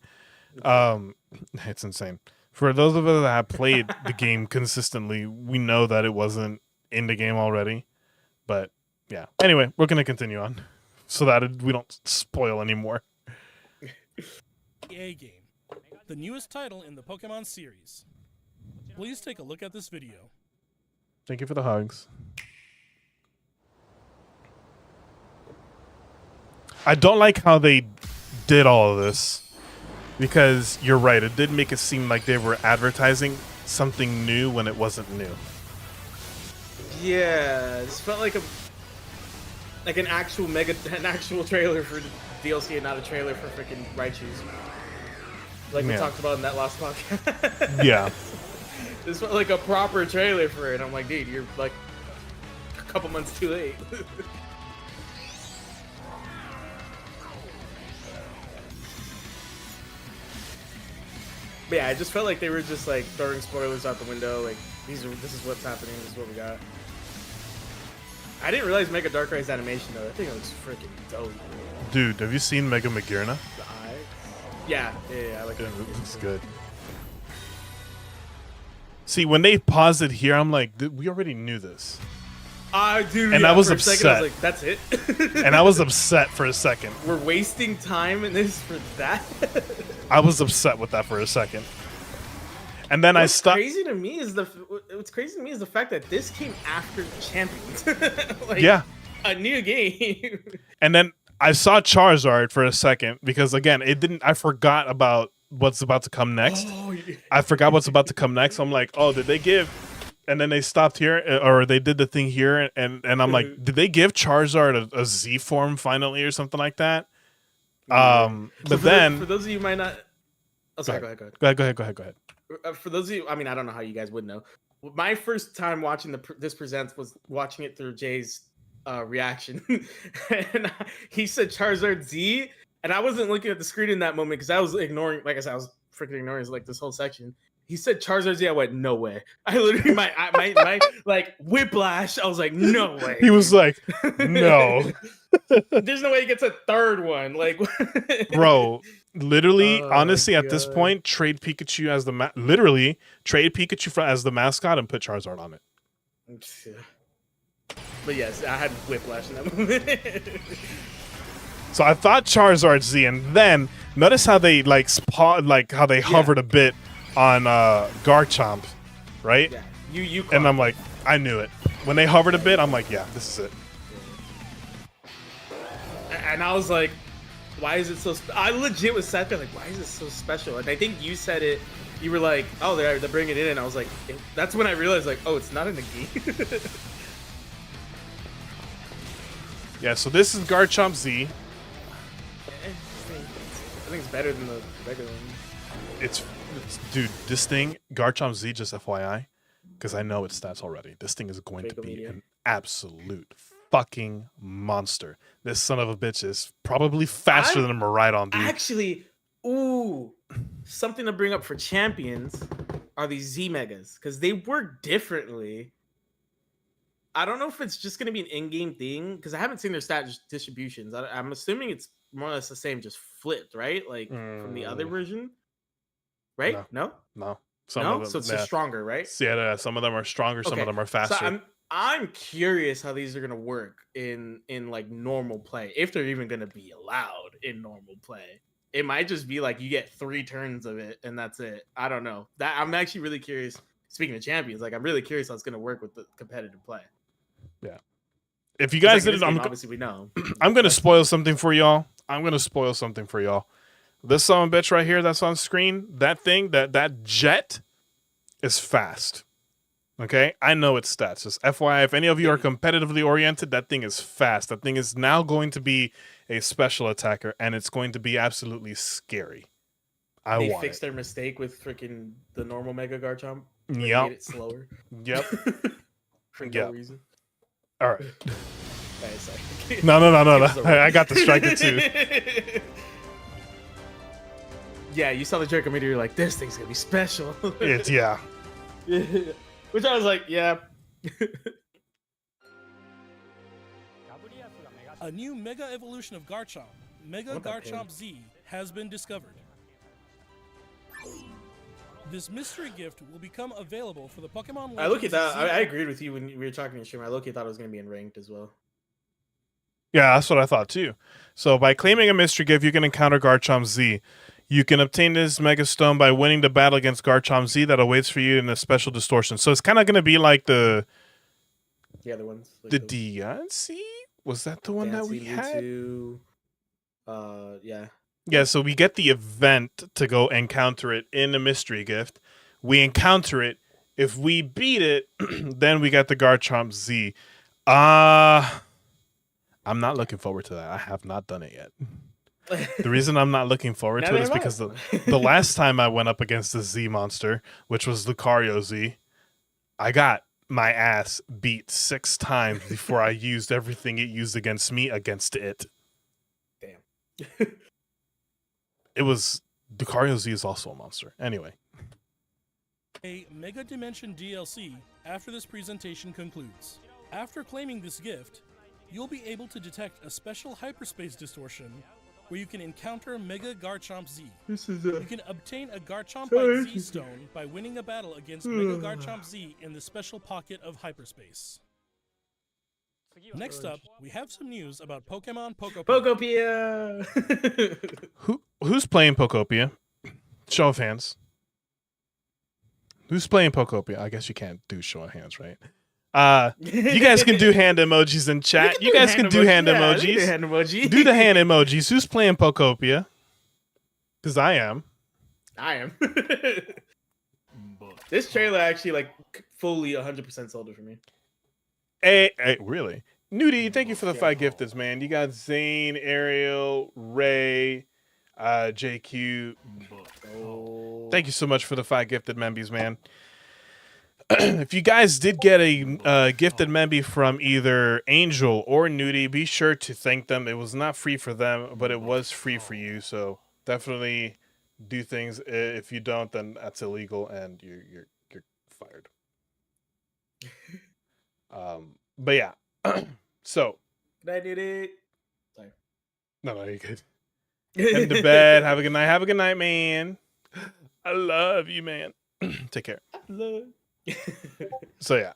it's insane. For those of us that have played the game consistently, we know that it wasn't in the game already. But yeah. Anyway, we're gonna continue on so that we don't spoil anymore. EA game, the newest title in the Pokemon series. Please take a look at this video. Thank you for the hugs. I don't like how they did all of this because you're right. It did make it seem like they were advertising something new when it wasn't new. Yeah, it felt like an actual trailer for DLC and not a trailer for freaking Raichus. Like we Yeah. talked about in that last podcast. Yeah. This felt like a proper trailer for it. I'm like, dude, you're like a couple months too late. But yeah, I just felt like they were just like throwing spoilers out the window. Like this is what's happening. This is what we got. I didn't realize Mega Darkrai's animation though. I think it looks freaking dope. Dude, have you seen Mega Magirna? The eye. Yeah, I like Yeah, that. it looks good. See, when they paused it here, I'm like, we already knew this. Dude, And yeah, I was for a second, I was upset. like, that's it. And I was upset for a second. We're wasting time in this for that. I was upset with that for a second. And then I What's stopped. crazy to me is the fact that this came after Champions. Like, Yeah. a new game. And then I saw Charizard for a second because, again, I forgot about what's about to come next. Oh, yeah. I forgot what's about to come next. I'm like, oh, did they give? And then they stopped here, or they did the thing here, and I'm like, did they give Charizard a Z form finally, or something like that? So But for then, for those of you who might not, oh, sorry, go ahead. go ahead. For those of you, I mean, I don't know how you guys would know. My first time watching this presents was watching it through Jay's reaction, and he said Charizard Z, and I wasn't looking at the screen in that moment because I was ignoring. Like I said, I was freaking ignoring like this whole section. He said Charizard Z. I went, no way. I literally my like whiplash. I was like, no way. He was like, no, There's no way he gets a third one. Like, bro. Literally, Oh, honestly, at this God. point, trade Pikachu as as the mascot and put Charizard on it. But yes, I had whiplash in that moment. So I thought Charizard Z, and then notice how they how they hovered a bit on Garchomp, right? Yeah, you. And I'm like, I knew it. When they hovered a bit, I'm like, yeah, this is it. And I was like, why is it so? I legit was sat there like, why is it so special? And I think you said it. You were like, oh, they're bringing it in. I was like, that's when I realized like, oh, it's not in the game. Yeah. So this is Garchomp Z. I think it's better than the regular one. It's dude, this thing Garchomp Z, just FYI, because I know its stats already. This thing is going to Draco be Meteor. an absolute fucking monster. This son of a bitch is probably faster I'm than a Maridon, dude. Actually, ooh, something to bring up for champions are these Z Megas because they work differently. I don't know if it's just going to be an in-game thing because I haven't seen their stat distributions. I'm assuming it's more or less the same, just flipped, right? Like from the other version, right? No, No. Some no. of them, So it's yeah. just stronger, right? Yeah, some of them are stronger, some of them are faster. So I'm curious how these are gonna work in like normal play, if they're even gonna be allowed in normal play. It might just be like you get 3 turns of it and that's it. I don't know. That I'm actually really curious. Speaking of champions, like I'm really curious how it's gonna work with the competitive play. Yeah. If you guys Like, in didn't, this game, obviously we know. I'm gonna spoil something for y'all. This son of a bitch right here that's on screen, that thing, that jet is fast. Okay? I know its stats. Just FYI, if any of you are competitively oriented, that thing is fast. That thing is now going to be a special attacker, and it's going to be absolutely scary. They fixed their mistake with freaking the normal Mega Garchomp. They Yep. made it slower. Yep. For no Yep. reason. All right. Okay, sorry. No. It was I got distracted too. Yeah, you saw the Draco Meteor, you're like, this thing's gonna be special. Yeah. Which I was like, yeah. A new Mega Evolution of Garchomp, Mega What about Garchomp him? Z, has been discovered. This mystery gift will become available for the Pokemon I look at that. Z. I agreed with you when we were talking in stream. I look at thought it was gonna be in ranked as well. Yeah, that's what I thought too. So by claiming a mystery gift, you can encounter Garchomp Z. You can obtain this Mega Stone by winning the battle against Garchomp Z that awaits for you in a special distortion. So it's kind of going to be like the other ones. Like the Diancie? Was that the one that we had? Mewtwo, yeah. Yeah, so we get the event to go encounter it in the mystery gift. We encounter it. If we beat it, then we got the Garchomp Z. I'm not looking forward to that. I have not done it yet. The reason I'm not looking forward to it is because the last time I went up against the Z monster, which was Lucario Z, I got my ass beat 6 times before I used everything it used against me against it. Damn. It was Lucario Z is also a monster. Anyway, A Mega Dimension DLC after this presentation concludes. After claiming this gift, you'll be able to detect a special hyperspace distortion where you can encounter Mega Garchomp Z. You can obtain a Garchomp by Z Stone by winning a battle against Mega Garchomp Z in the special pocket of hyperspace. Next up, we have some news about Pokemon Pokopia. Pokopia. who's playing Pokopia? Show of hands. Who's playing Pokopia? I guess you can't do show of hands, right? You guys can do hand emojis in chat. You guys can do hand emojis. Do hand emoji. Do the hand emojis. Who's playing Pokopia? Because I am. I am. This trailer actually like fully 100% sold it for me. Hey, really? Nudie, thank you for the 5 gifteds, man. You got Zane, Ariel, Ray, JQ. Oh. Thank you so much for the 5 gifted membies, man. If you guys did get a gifted memby from either Angel or Nudie, be sure to thank them. It was not free for them, but it was free for you. So definitely do things. If you don't, then that's illegal and you're fired. But yeah. So. I did it. Sorry. No, you're good. Head to bed. Have a good night. Have a good night, man. I love you, man. Take care. So yeah.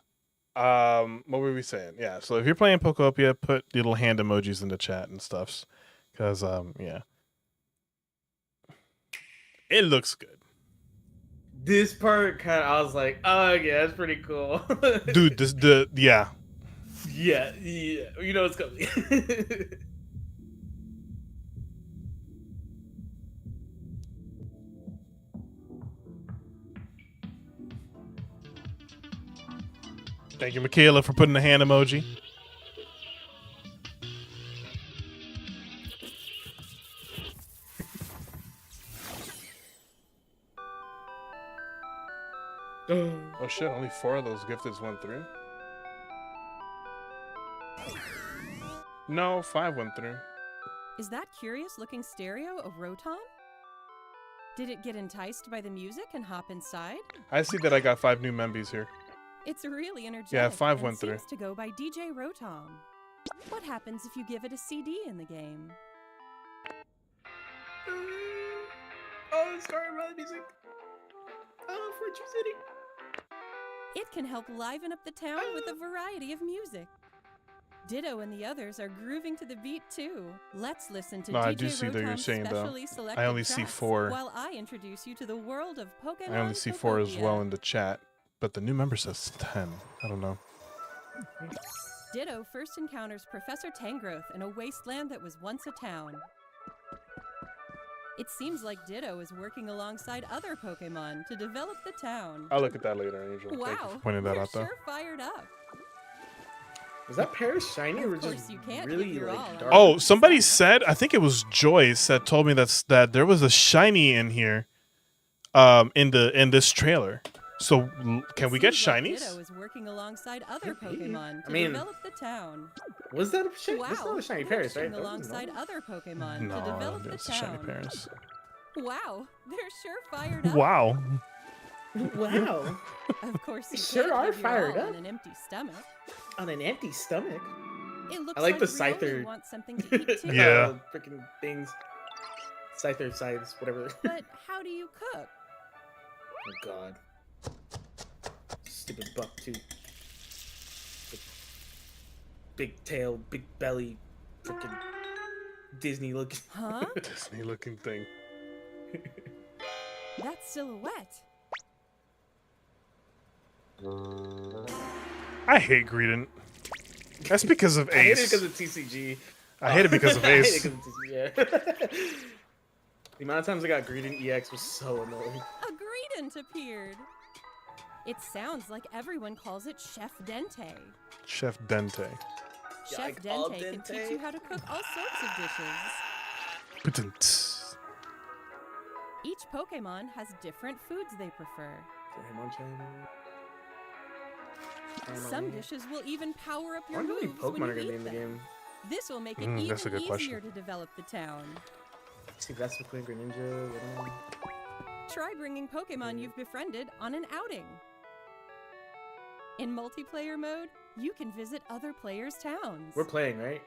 What were we saying? Yeah, so if you're playing Pokopia, put little hand emojis in the chat and stuffs. Cause yeah. It looks good. This part kind of, I was like, oh yeah, that's pretty cool. Dude, yeah. Yeah, you know it's coming. Thank you, Michaela, for putting the hand emoji. Oh shit, only 4 of those gifteds went through. No, 5 went through. Is that curious-looking stereo a Rotom? Did it get enticed by the music and hop inside? I see that I got 5 new membies here. It's really energetic. Yeah, 5 and went through. seems to go by DJ Rotom. What happens if you give it a CD in the game? Oh, Scarlet Rally music. Oh, Fortune City. It can help liven up the town with a variety of music. Ditto and the others are grooving to the beat too. Let's listen to No, DJ I do see that you're Rotom's saying, though. specially selected I only see tracks 4. while I introduce you to the world of Pokemon. I only see 4 as well Homophobia. in the chat, but the new member says 10. I don't know. Ditto first encounters Professor Tangrowth in a wasteland that was once a town. It seems like Ditto is working alongside other Pokemon to develop the town. I'll look at that later, Angel. Thank you Wow, for pointing that you're out, though. sure fired up. Was that Paris shiny or Of course just you can't really give your all like on dark? Oh, somebody said, I think it was Joyce that told me that there was a shiny in here, in this trailer. So can we get Seems like shinies? Ditto is working alongside other Maybe. Pokemon to I mean, develop the town. Was that a shiny? Wow, That's not a shiny they're Paris, right? working That wasn't alongside normal. other Pokemon to No, develop the it's a shiny town. Paris. Wow, they're sure fired up. Wow. Wow. Of course, you Sure can't are give your fired all up. on an empty stomach. On an empty stomach. It looks I like the Riolu Scyther. wants something to eat too. Yeah. Freaking things. Scyther, scythes, whatever. But how do you cook? Oh god. Stupid buck tooth. Big tail, big belly, freaking Disney looking. Huh? Disney looking thing. That's silhouette. I hate Greedent. That's because of I hate it Ace. because of TCG. I hate it because of I hate Ace. it 'cause of TCG, yeah. The amount of times I got Greedent EX was so annoying. A Greedent appeared. It sounds like everyone calls it Chef Dente. Chef Dente. Chef like al Dente can teach dente? you how to cook all sorts of dishes. Putant. Each Pokemon has different foods they prefer. Some dishes will even power up I your wonder how many moves when Pokemon are you gonna be eat in the them. game. This will make it That's a even good question. easier to develop the town. See, that's the Queen Greninja. Whatever. Try bringing Pokemon you've befriended on an outing. In multiplayer mode, you can visit other players' towns. We're playing, right?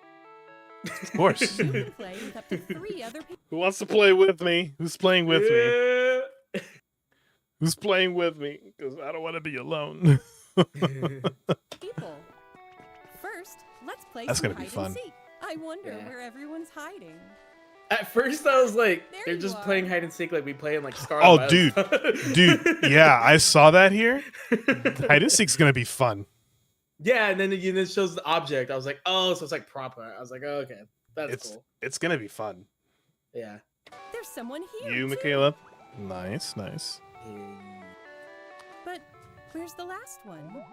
Of course. You can play with up to 3 other people. Who wants to play with me? Who's playing with me? me? Who's playing with me? Because I don't want to be alone. First, let's play That's some gonna be hide fun. and seek. I wonder Yeah. where everyone's hiding. At first, I was like, There they're you just are. playing hide and seek like we play in like Scarlet. Oh, dude. Yeah, I saw that here. Hide and seek's gonna be fun. Yeah, and then it shows the object. I was like, oh, so it's like proper. I was like, oh, okay, that's It's cool. it's gonna be fun. Yeah. There's someone here. You, too. Michaela. Nice, nice. But where's the last one?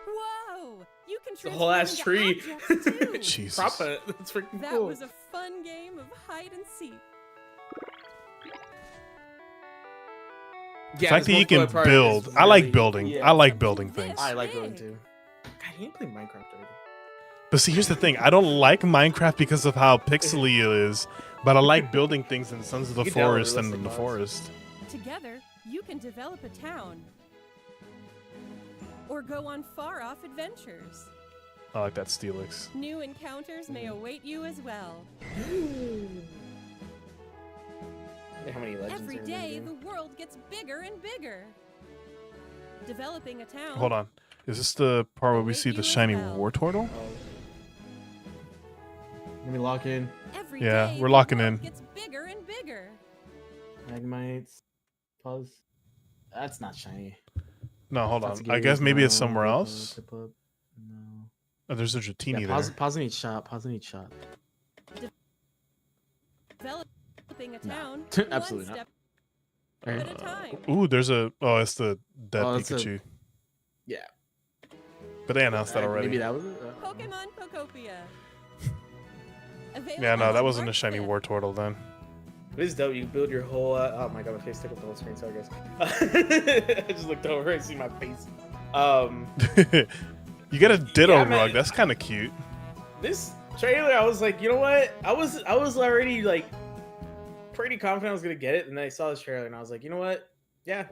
Whoa! You can The whole ass transform into tree. objects, too. Jesus. Proper. That's freaking That cool. was a fun game of hide and seek. The fact that you can multiplayer part build. is I like really- building. yeah. I like building This things. I like building big. too. God, you ain't playing Minecraft already. But see, here's the thing. I don't like Minecraft because of how pixely it is. But I like building things in Sons of the You can download Forest and in realistic the mods. forest. Together, you can develop a town. Or go on far-off adventures. I like that Steelix. New encounters may await you as well. How many legends Every are in day, the the world gets bigger and bigger. Developing a town. Hold on. Is this the part where we Await see you the as shiny well. Wartortle? Let me lock in. Every Yeah, day, we're the locking world in. Gets bigger and bigger. Magmites. Pause. That's not shiny. No, hold on. That's I guess maybe it's no, somewhere tip up, else. tip up. No. Oh, there's a Dratini Yeah, there. pause and each shot. Pause and each shot. Developing a No. town. Absolutely one not. step at a time. Ooh, there's a. Oh, it's the dead Oh, it's a- Pikachu. Yeah. But they announced that already. Maybe that was it. Pokemon Pokopia. Yeah, no, that Available wasn't a March shiny 5th. Wartortle then. It is dope. You can build your whole. Oh my god, my face took up the whole screen. Sorry, guys. I just looked over and see my face. You get a Ditto Yeah, rug. man. That's kind of cute. This trailer, I was like, you know what? I was already like pretty confident I was gonna get it, and then I saw this trailer, and I was like, you know what? Yeah,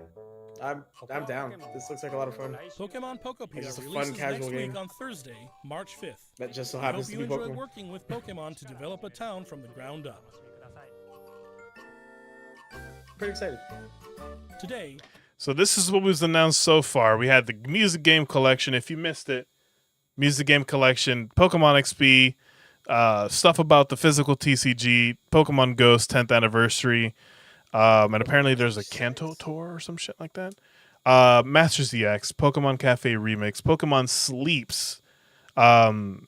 I'm down. This looks like a lot of fun. Pokemon It's Pokopia just a fun, releases casual next week game. on Thursday, March 5th. That just so We hope happens to you be enjoy Pokemon. working with Pokemon to develop a town from the ground up. Pretty excited. Today, So this is what was announced so far. We had the music game collection. If you missed it, music game collection, Pokemon XP, stuff about the physical TCG, Pokemon Ghost 10th anniversary, and apparently there's a Kanto tour or some shit like that. Masters EX, Pokemon Cafe Remix, Pokemon Sleeps.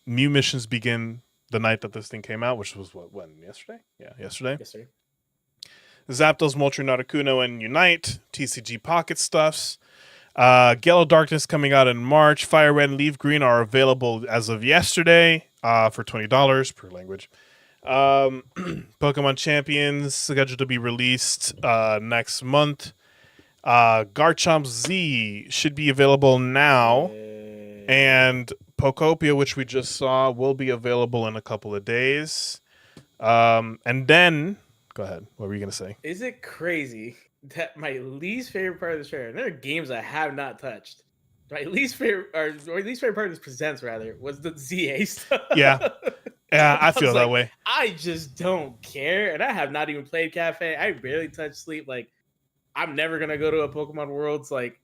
New missions begin the night that this thing came out, which was when? Yesterday? Yeah, yesterday. Yes, sir. Zapdos, Moltres, Articuno, and Unite, TCG Pocket Stuffs. Yellow Darkness coming out in March. Fire Red and Leaf Green are available as of yesterday for $20 per language. Pokemon Champions scheduled to be released next month. Garchomp Z should be available now. And Pokopia, which we just saw, will be available in a couple of days. And then... Go ahead. What were you going to say? Is it crazy that my least favorite part of this trailer, and there are games I have not touched, my least favorite, or least favorite part of this presents rather, was the ZA stuff. Yeah. Yeah, I feel was that like, way. I just don't care, and I have not even played Cafe. I barely touched Sleep. Like, I'm never gonna go to a Pokemon Worlds. Like,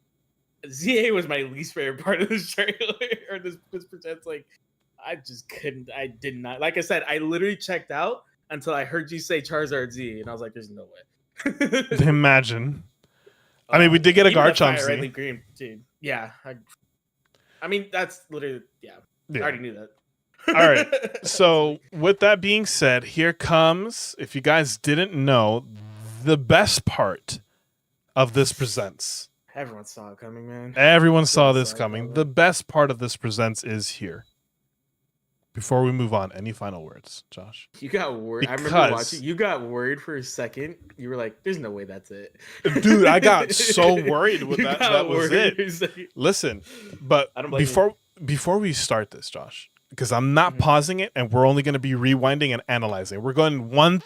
ZA was my least favorite part of this trailer, or this presents. Like, I just couldn't. I did not. Like I said, I literally checked out until I heard you say Charizard Z, and I was like, "There's no way." Imagine. I mean, we did get a Even the Garchomp Fire Red Z. Leaf Green, dude. Yeah, I mean that's literally I Yeah. already knew that. All right. So, with that being said, here comes, if you guys didn't know, the best part of this presents. Everyone saw it coming, man. Everyone saw Everyone this saw it coming. coming. The best part of this presents is here. Before we move on, any final words, Josh? You got worried. I remember Because- watching. You got worried for a second. You were like, "There's no way that's it." Dude, I got so worried with You that. got That was worried it. for a second. Listen, but I don't blame before we start this, Josh, because I'm not Mhm. pausing it, and we're only going to be rewinding and analyzing. We're going one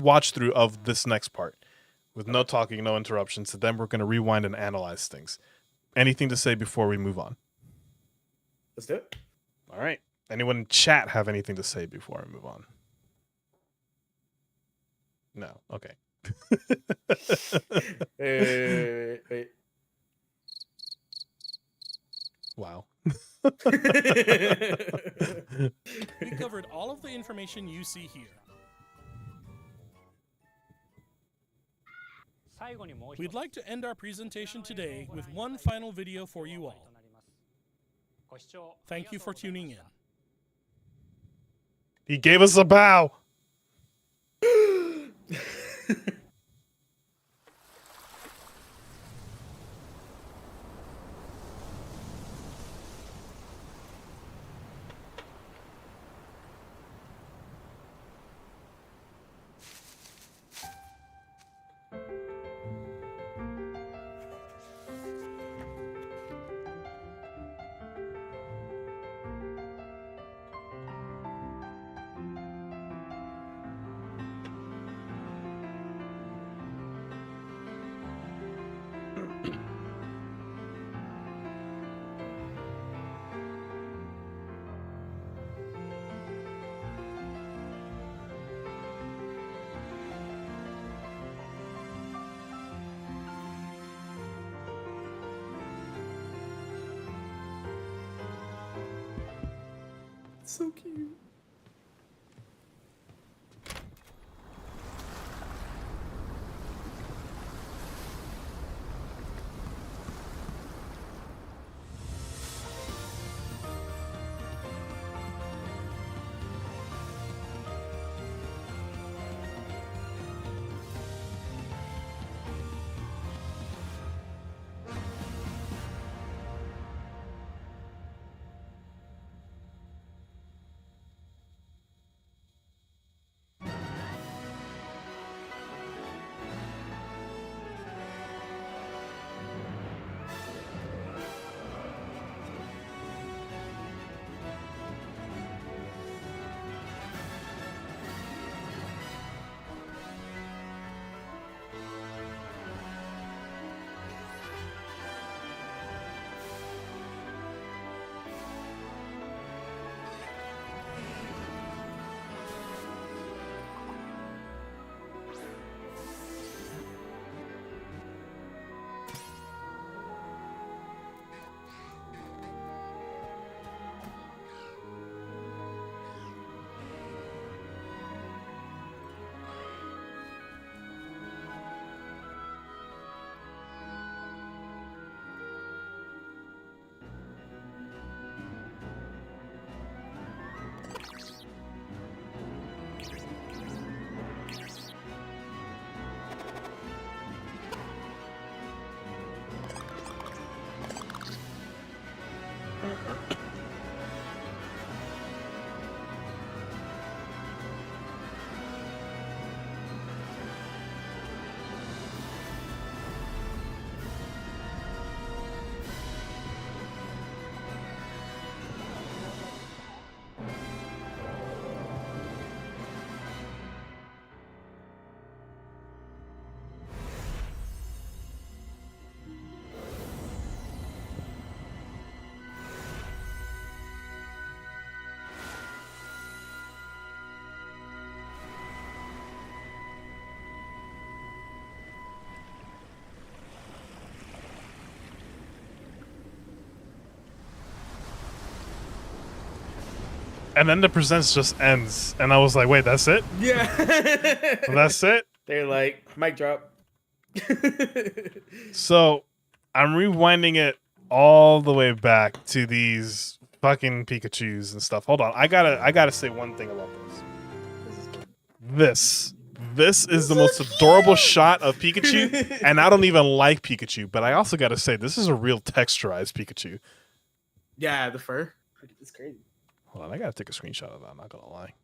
watch through of this next part, with no talking, no interruptions. So then we're going to rewind and analyze things. Anything to say before we move on? Let's do it. All right. Anyone in chat have anything to say before I move on? No. Okay. Wait. Wow. we covered all of the information you see here. We'd like to end our presentation today with one final video for you all. Thank you for tuning in. He gave us a bow. So cute. And then the presents just ends, and I was like, "Wait, that's it? Yeah. That's it?" They're like, mic drop. So I'm rewinding it all the way back to these fucking Pikachus and stuff. Hold on, I gotta say one thing about this. This is the most adorable shot of Pikachu, and I don't even like Pikachu, but I also gotta say this is a real texturized Pikachu. Yeah, the fur. It's crazy. Hold on, I gotta take a screenshot of that. I'm not gonna lie.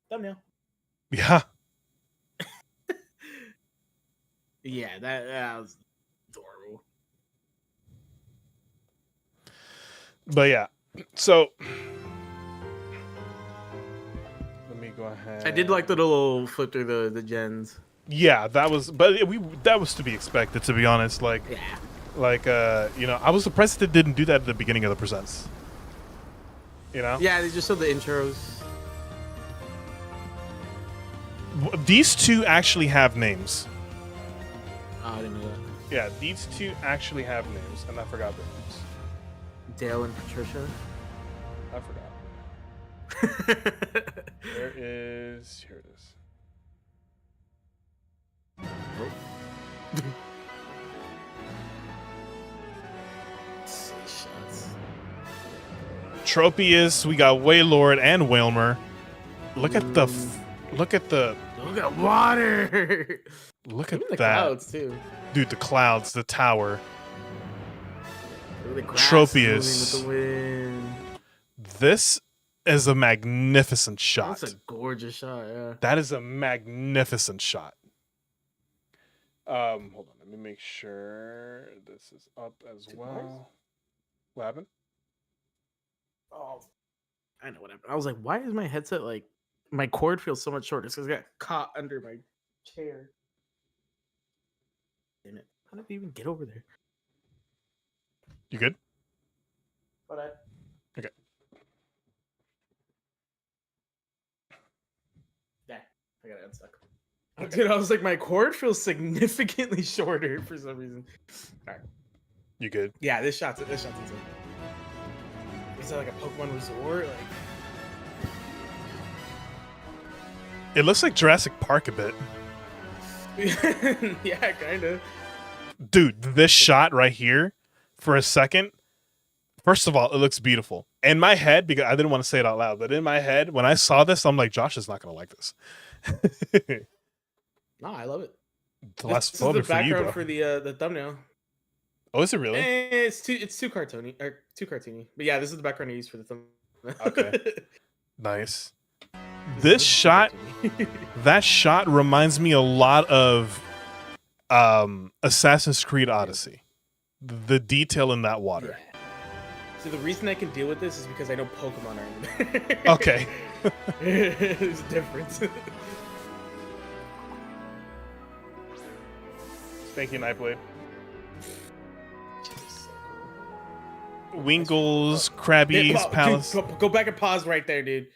Thumbnail. Yeah. Yeah, that was adorable. But yeah, so let me go ahead. I did like the little flip through the gens. Yeah, that was, that was to be expected, to be honest. Like, you know, I was surprised they didn't do that at the beginning of the presents. You know? Yeah, they just showed the intros. These two actually have names. Oh, I didn't know that. Yeah, these two actually have names, and I forgot their names. Dale and Patricia. I forgot. Here it is. Tropius, we got Wailord and Wailmer. Look at the Look at water. look at Even the that. clouds too. Dude, the clouds, the tower. Look at the grass Tropius. moving with the wind. This is a magnificent shot. That's a gorgeous shot, yeah. That is a magnificent shot. Hold on, let me make sure this is up as well. What happened? Oh, I know what happened. I was like, why is my headset like my cord feels so much shorter? It's because I got caught under my chair. Damn it. How did we even get over there? You good? But Okay. Yeah, I got it unstuck. Dude, I was like, my cord feels significantly shorter for some reason. All right. You good? Yeah, this shot's insane. Is that like a Pokemon resort? Like, It looks like Jurassic Park a bit. yeah, kind of. Dude, this shot right here, for a second, first of all, it looks beautiful. In my head, because I didn't want to say it out loud, but in my head, when I saw this, I'm like, Josh is not going to like this. No, I love it. The last This is the photo for you, background bro. for the thumbnail. Oh, is it really? It's too cartoony or too cartoony. But yeah, this is the background I used for the thumbnail. Okay. Nice. This shot, that shot reminds me a lot of Assassin's Creed Odyssey. The detail in that water. Yeah. So the reason I can deal with this is because I know Pokemon are in there. Okay. There's a difference. Thank you, Nightblade. Wingles, Krabby's Dude, Palace. go back and pause right there, dude.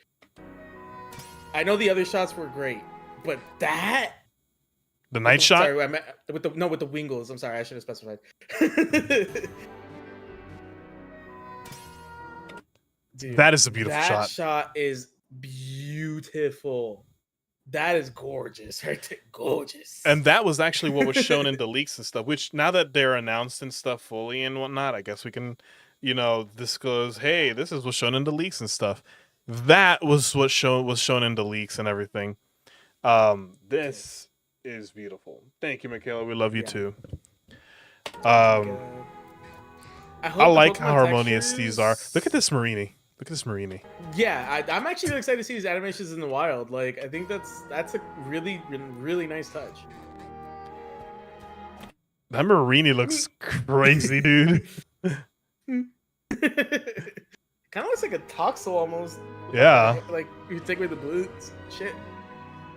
I know the other shots were great, but that The night shot? Sorry, I meant with the Wingles. I'm sorry, I should have specified. Dude, That is a beautiful that shot. shot is beautiful. That is gorgeous, right there. Gorgeous. And that was actually what was shown in the leaks and stuff, which now that they're announced and stuff fully and whatnot, I guess we can, disclose, hey, this is what's shown in the leaks and stuff. That was what was shown in the leaks and everything. This is beautiful. Thank you, Michaela. We love you too. I like how harmonious these are. Look at this Marini. Yeah, I'm actually really excited to see these animations in the wild. Like, I think that's a really, really nice touch. That Marini looks crazy, dude. Kind of looks like a Toxel almost. Yeah. Like, you take away the blue shit.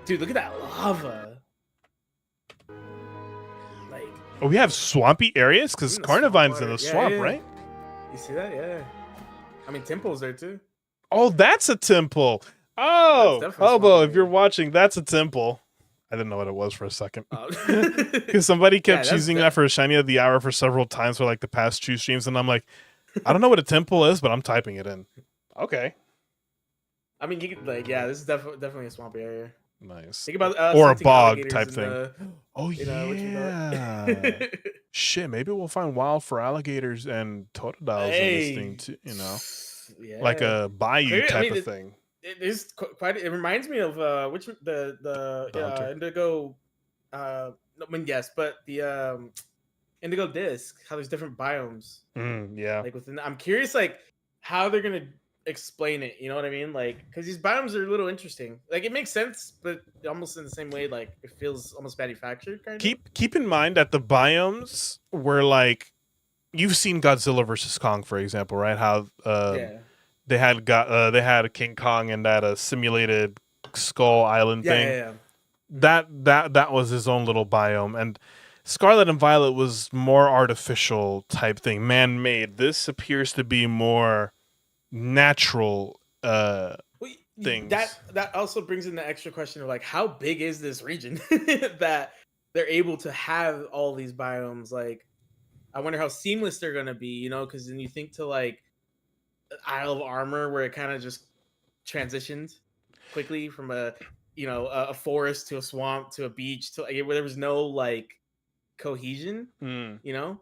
Dude, look at that lava. Like, Oh, we have swampy areas? Because in the Carnivine's swamp in the water. swamp, Yeah. right? You see that? Yeah. I mean, Temple's there too. Oh, that's a temple. Oh, That's definitely Hobo, swampy. if you're watching, that's a temple. I didn't know what it was for a second. Oh. Because somebody kept that's choosing that for a Shiny of the Hour for several times for like the past two streams, and I'm like, I don't know what a temple is, but I'm typing it in. Okay. I mean, you could like, yeah, this is definitely a swampy area. Nice. Think about Or a hunting bog alligators type in thing. the, Oh yeah. Shit, maybe we'll find wild for alligators and totodiles in this thing too. You know, yeah, like a bayou Clearly, I type mean, of thing. it is quite. It reminds me of which The hunter. indigo. No, I mean, yes, but the indigo disc. How there's different biomes. Yeah. Like within, I'm curious, like how they're gonna explain it. You know what I mean? Like, because these biomes are a little interesting. Like, it makes sense, but almost in the same way, like it feels almost manufactured. Kind of. Keep in mind that the biomes were like, you've seen Godzilla versus Kong, for example, right? How Yeah. they had King Kong in that simulated Skull Island thing. Yeah. That was his own little biome, and Scarlet and Violet was more artificial type thing, man-made. This appears to be more natural Well, things. That also brings in the extra question of like, how big is this region that they're able to have all these biomes? Like, I wonder how seamless they're gonna be, you know? Because then you think to like Isle of Armor, where it kind of just transitioned quickly from a forest to a swamp to a beach to like, where there was no like cohesion, you know.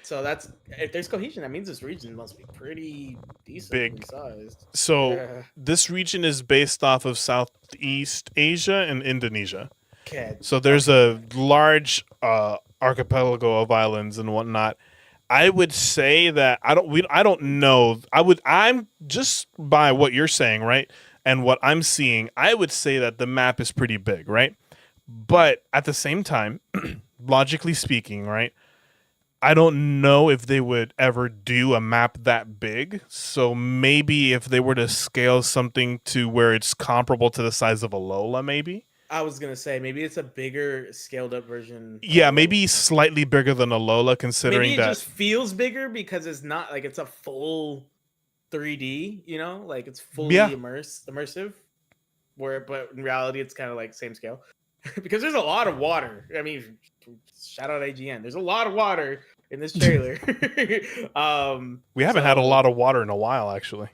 So that's, if there's cohesion, that means this region must be pretty decently Big. sized. So Yeah. this region is based off of Southeast Asia and Indonesia. Okay. So there's a large archipelago of islands and whatnot. I would say that I don't know. I'm just by what you're saying, right? And what I'm seeing, I would say that the map is pretty big, right? But at the same time, logically speaking, right? I don't know if they would ever do a map that big. So maybe if they were to scale something to where it's comparable to the size of Alola, maybe. I was gonna say maybe it's a bigger, scaled up version. Yeah, maybe slightly bigger than Alola, considering Maybe it that just feels bigger because it's not like it's a full 3D. You know, like it's fully immersive. But in reality, it's kind of like same scale because there's a lot of water. I mean, shout out AGN. There's a lot of water in this trailer. we haven't had a lot of water in a while, actually.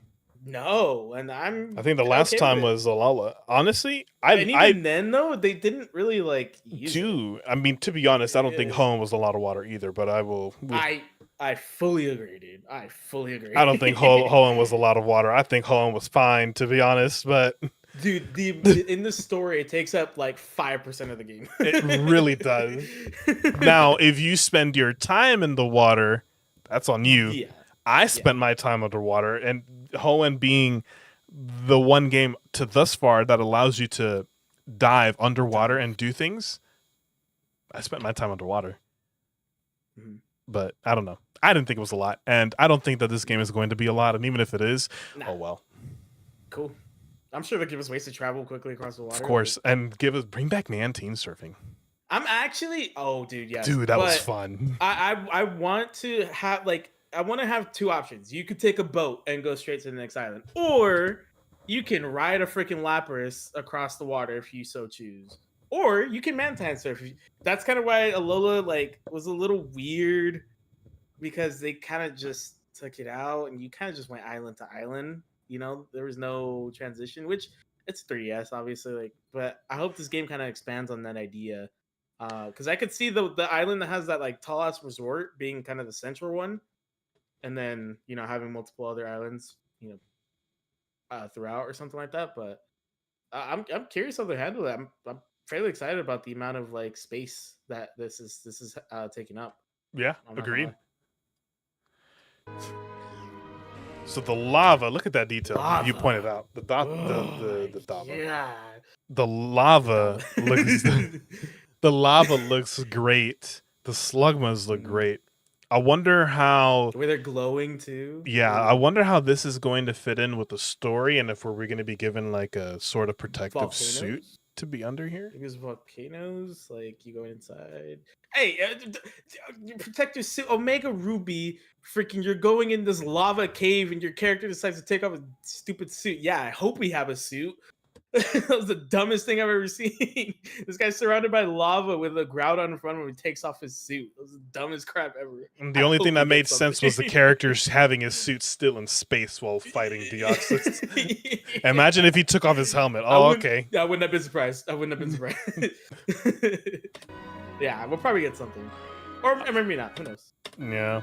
No, and I think the last okay time with it. was Alola. Honestly, And even then though, they didn't really like use it. I mean, to be honest, I don't think home was a lot of water either. But I fully agree, dude. I fully agree. I don't think Hoenn was a lot of water. I think Hoenn was fine, to be honest. But dude, in the story, it takes up like 5% of the game. It really does. Now, if you spend your time in the water, that's on you. Yeah. I spent my time underwater, and Hoenn being the one game to thus far that allows you to dive underwater and do things, I spent my time underwater. Mm-hmm. But I don't know. I didn't think it was a lot, and I don't think that this game is going to be a lot, and even if it is, oh well. Cool. I'm sure they'll give us ways to travel quickly across the water. Of course, and bring back Nantine surfing. I'm actually, dude, yes. Dude, that was fun. I want to have I want to have two options. You could take a boat and go straight to the next island, or you can ride a freaking Lapras across the water if you so choose, or you can Mantine surf. That's kind of why Alola was a little weird, because they kind of just took it out and you kind of just went island to island. You know, there was no transition, which it's 3DS obviously. But I hope this game kind of expands on that idea, because I could see the island that has that tall ass resort being kind of the central one. And then, having multiple other islands, throughout or something like that. But I'm curious how they handle it. I'm fairly excited about the amount of space that this is taking up. Yeah, agreed. So the lava, look at that detail you pointed out. The lava. Yeah. The lava looks the lava looks great. The slugmas look great. I wonder how the way they're glowing too. Yeah, I wonder how this is going to fit in with the story, and if we're going to be given a sort of protective suit to be under here. Because volcanoes, you go inside. Hey, you protect your suit, Omega Ruby. Freaking, you're going in this lava cave, and your character decides to take off a stupid suit. Yeah, I hope we have a suit. That was the dumbest thing I've ever seen. This guy's surrounded by lava with a groudon in front of him. He takes off his suit. That was the dumbest crap ever. And the I only hope thing we that get made sense was the something. characters having his suit still in space while fighting Deoxys. Imagine if he took off his helmet. Oh, okay. I wouldn't have been surprised. I wouldn't have been surprised. Yeah, we'll probably get something. Or maybe not. Who knows? Yeah.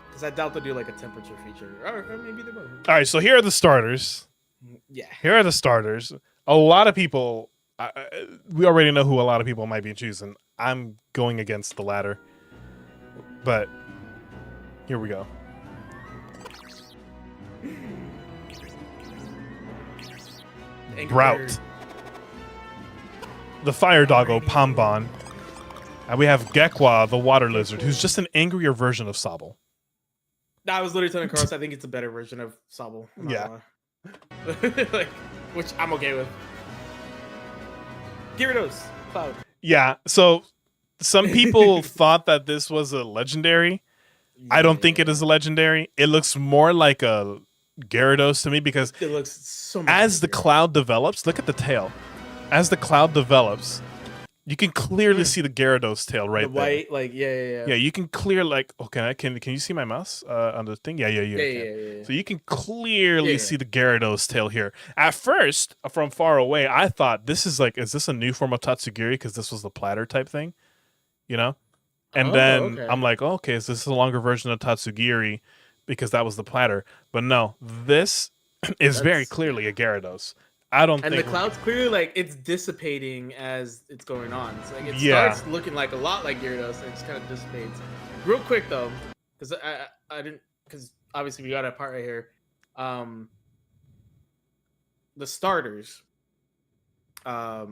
Because I doubt they'll do like a temperature feature. Or maybe they will. All right, so here are the starters. Yeah. Here are the starters. A lot of people, we already know who a lot of people might be choosing. I'm going against the latter. But here we go. Grout. The fire doggo, Pambon. And we have Gekwa, the water lizard, who's just an angrier version of Sobble. I was literally telling Carlos I think it's a better version of Sobble. Yeah. Like, which I'm okay with. Gyarados, Cloud. Yeah, so some people thought that this was a legendary. I don't think it is a legendary. It looks more like a Gyarados to me because It looks so much as the bigger. cloud develops, look at the tail. As the cloud develops, you can clearly see the Gyarados tail right the there. white, like yeah. Yeah, you can clear like okay. Can you see my mouse on the thing? Yeah. Yeah. So you can clearly Yeah. see the Gyarados tail here. At first, from far away, I thought is this a new form of Tatsugiri because this was the platter type thing, you know? And Oh, then okay. I'm like, oh, okay, is this a longer version of Tatsugiri because that was the platter? But no, this is very That's- clearly a Gyarados. I don't And think the cloud's clearly like it's dissipating as it's going on. It's like it Yeah. starts looking like a lot like Gyarados and it just kind of dissipates. Real quick though, because I didn't because obviously we got a part right here. The starters. I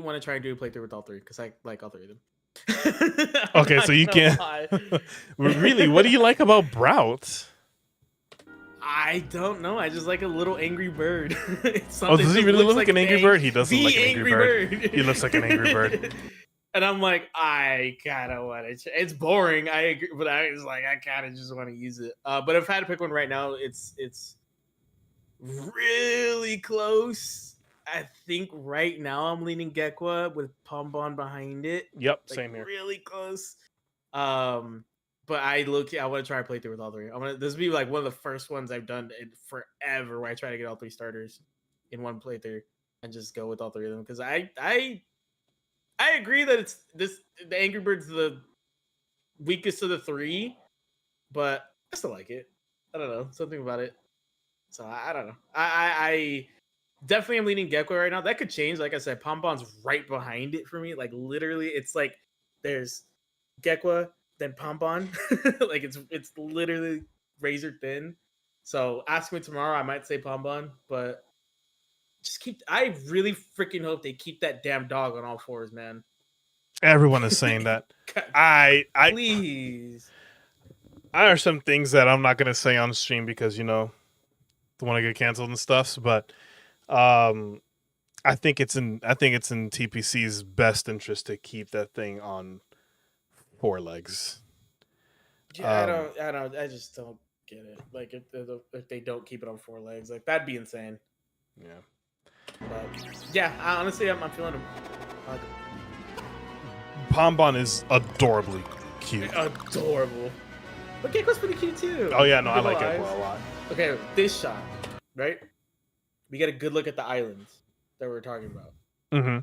want to try and do a playthrough with all three because I like all three of them. I'm Okay, not so you gonna can't. lie. Really, what do you like about Brout? I don't know. I just like a little angry bird. It's Oh, does he that really looks look like an angry bird? He does the look like an angry bird. He looks like an angry bird. And I'm like, I kind of want it. It's boring. I agree, but I was like, I kind of just want to use it. But if I had to pick one right now, it's really close. I think right now I'm leaning Gekwa with Pombon behind it. Yep, Like, same here. really close. But I want to try and play through with all three. This will be like one of the first ones I've done in forever where I try to get all three starters in one playthrough and just go with all three of them because I agree that the Angry Bird's the weakest of the three, but I still like it. I don't know, something about it. So I don't know. I definitely am leaning Gekko right now. That could change. Like I said, Pombon's right behind it for me. Like literally, it's like there's Gekwa, then Pombon. Like it's literally razor thin. So ask me tomorrow, I might say Pombon, but I really freaking hope they keep that damn dog on all fours, man. Everyone is saying that. I Please. are some things that I'm not gonna say on stream because don't want to get canceled and stuff. But I think it's in TPC's best interest to keep that thing on 4 legs. Yeah, I just don't get it. Like if they don't keep it on 4 legs, like that'd be insane. Yeah. But yeah, honestly, I'm feeling him. Pombon is adorably cute. Adorable. But Gekko's pretty cute too. Oh yeah, no, I Big like ol' Gekko eyes. a lot. Okay, this shot, right? We get a good look at the islands that we're talking about. Mm-hmm.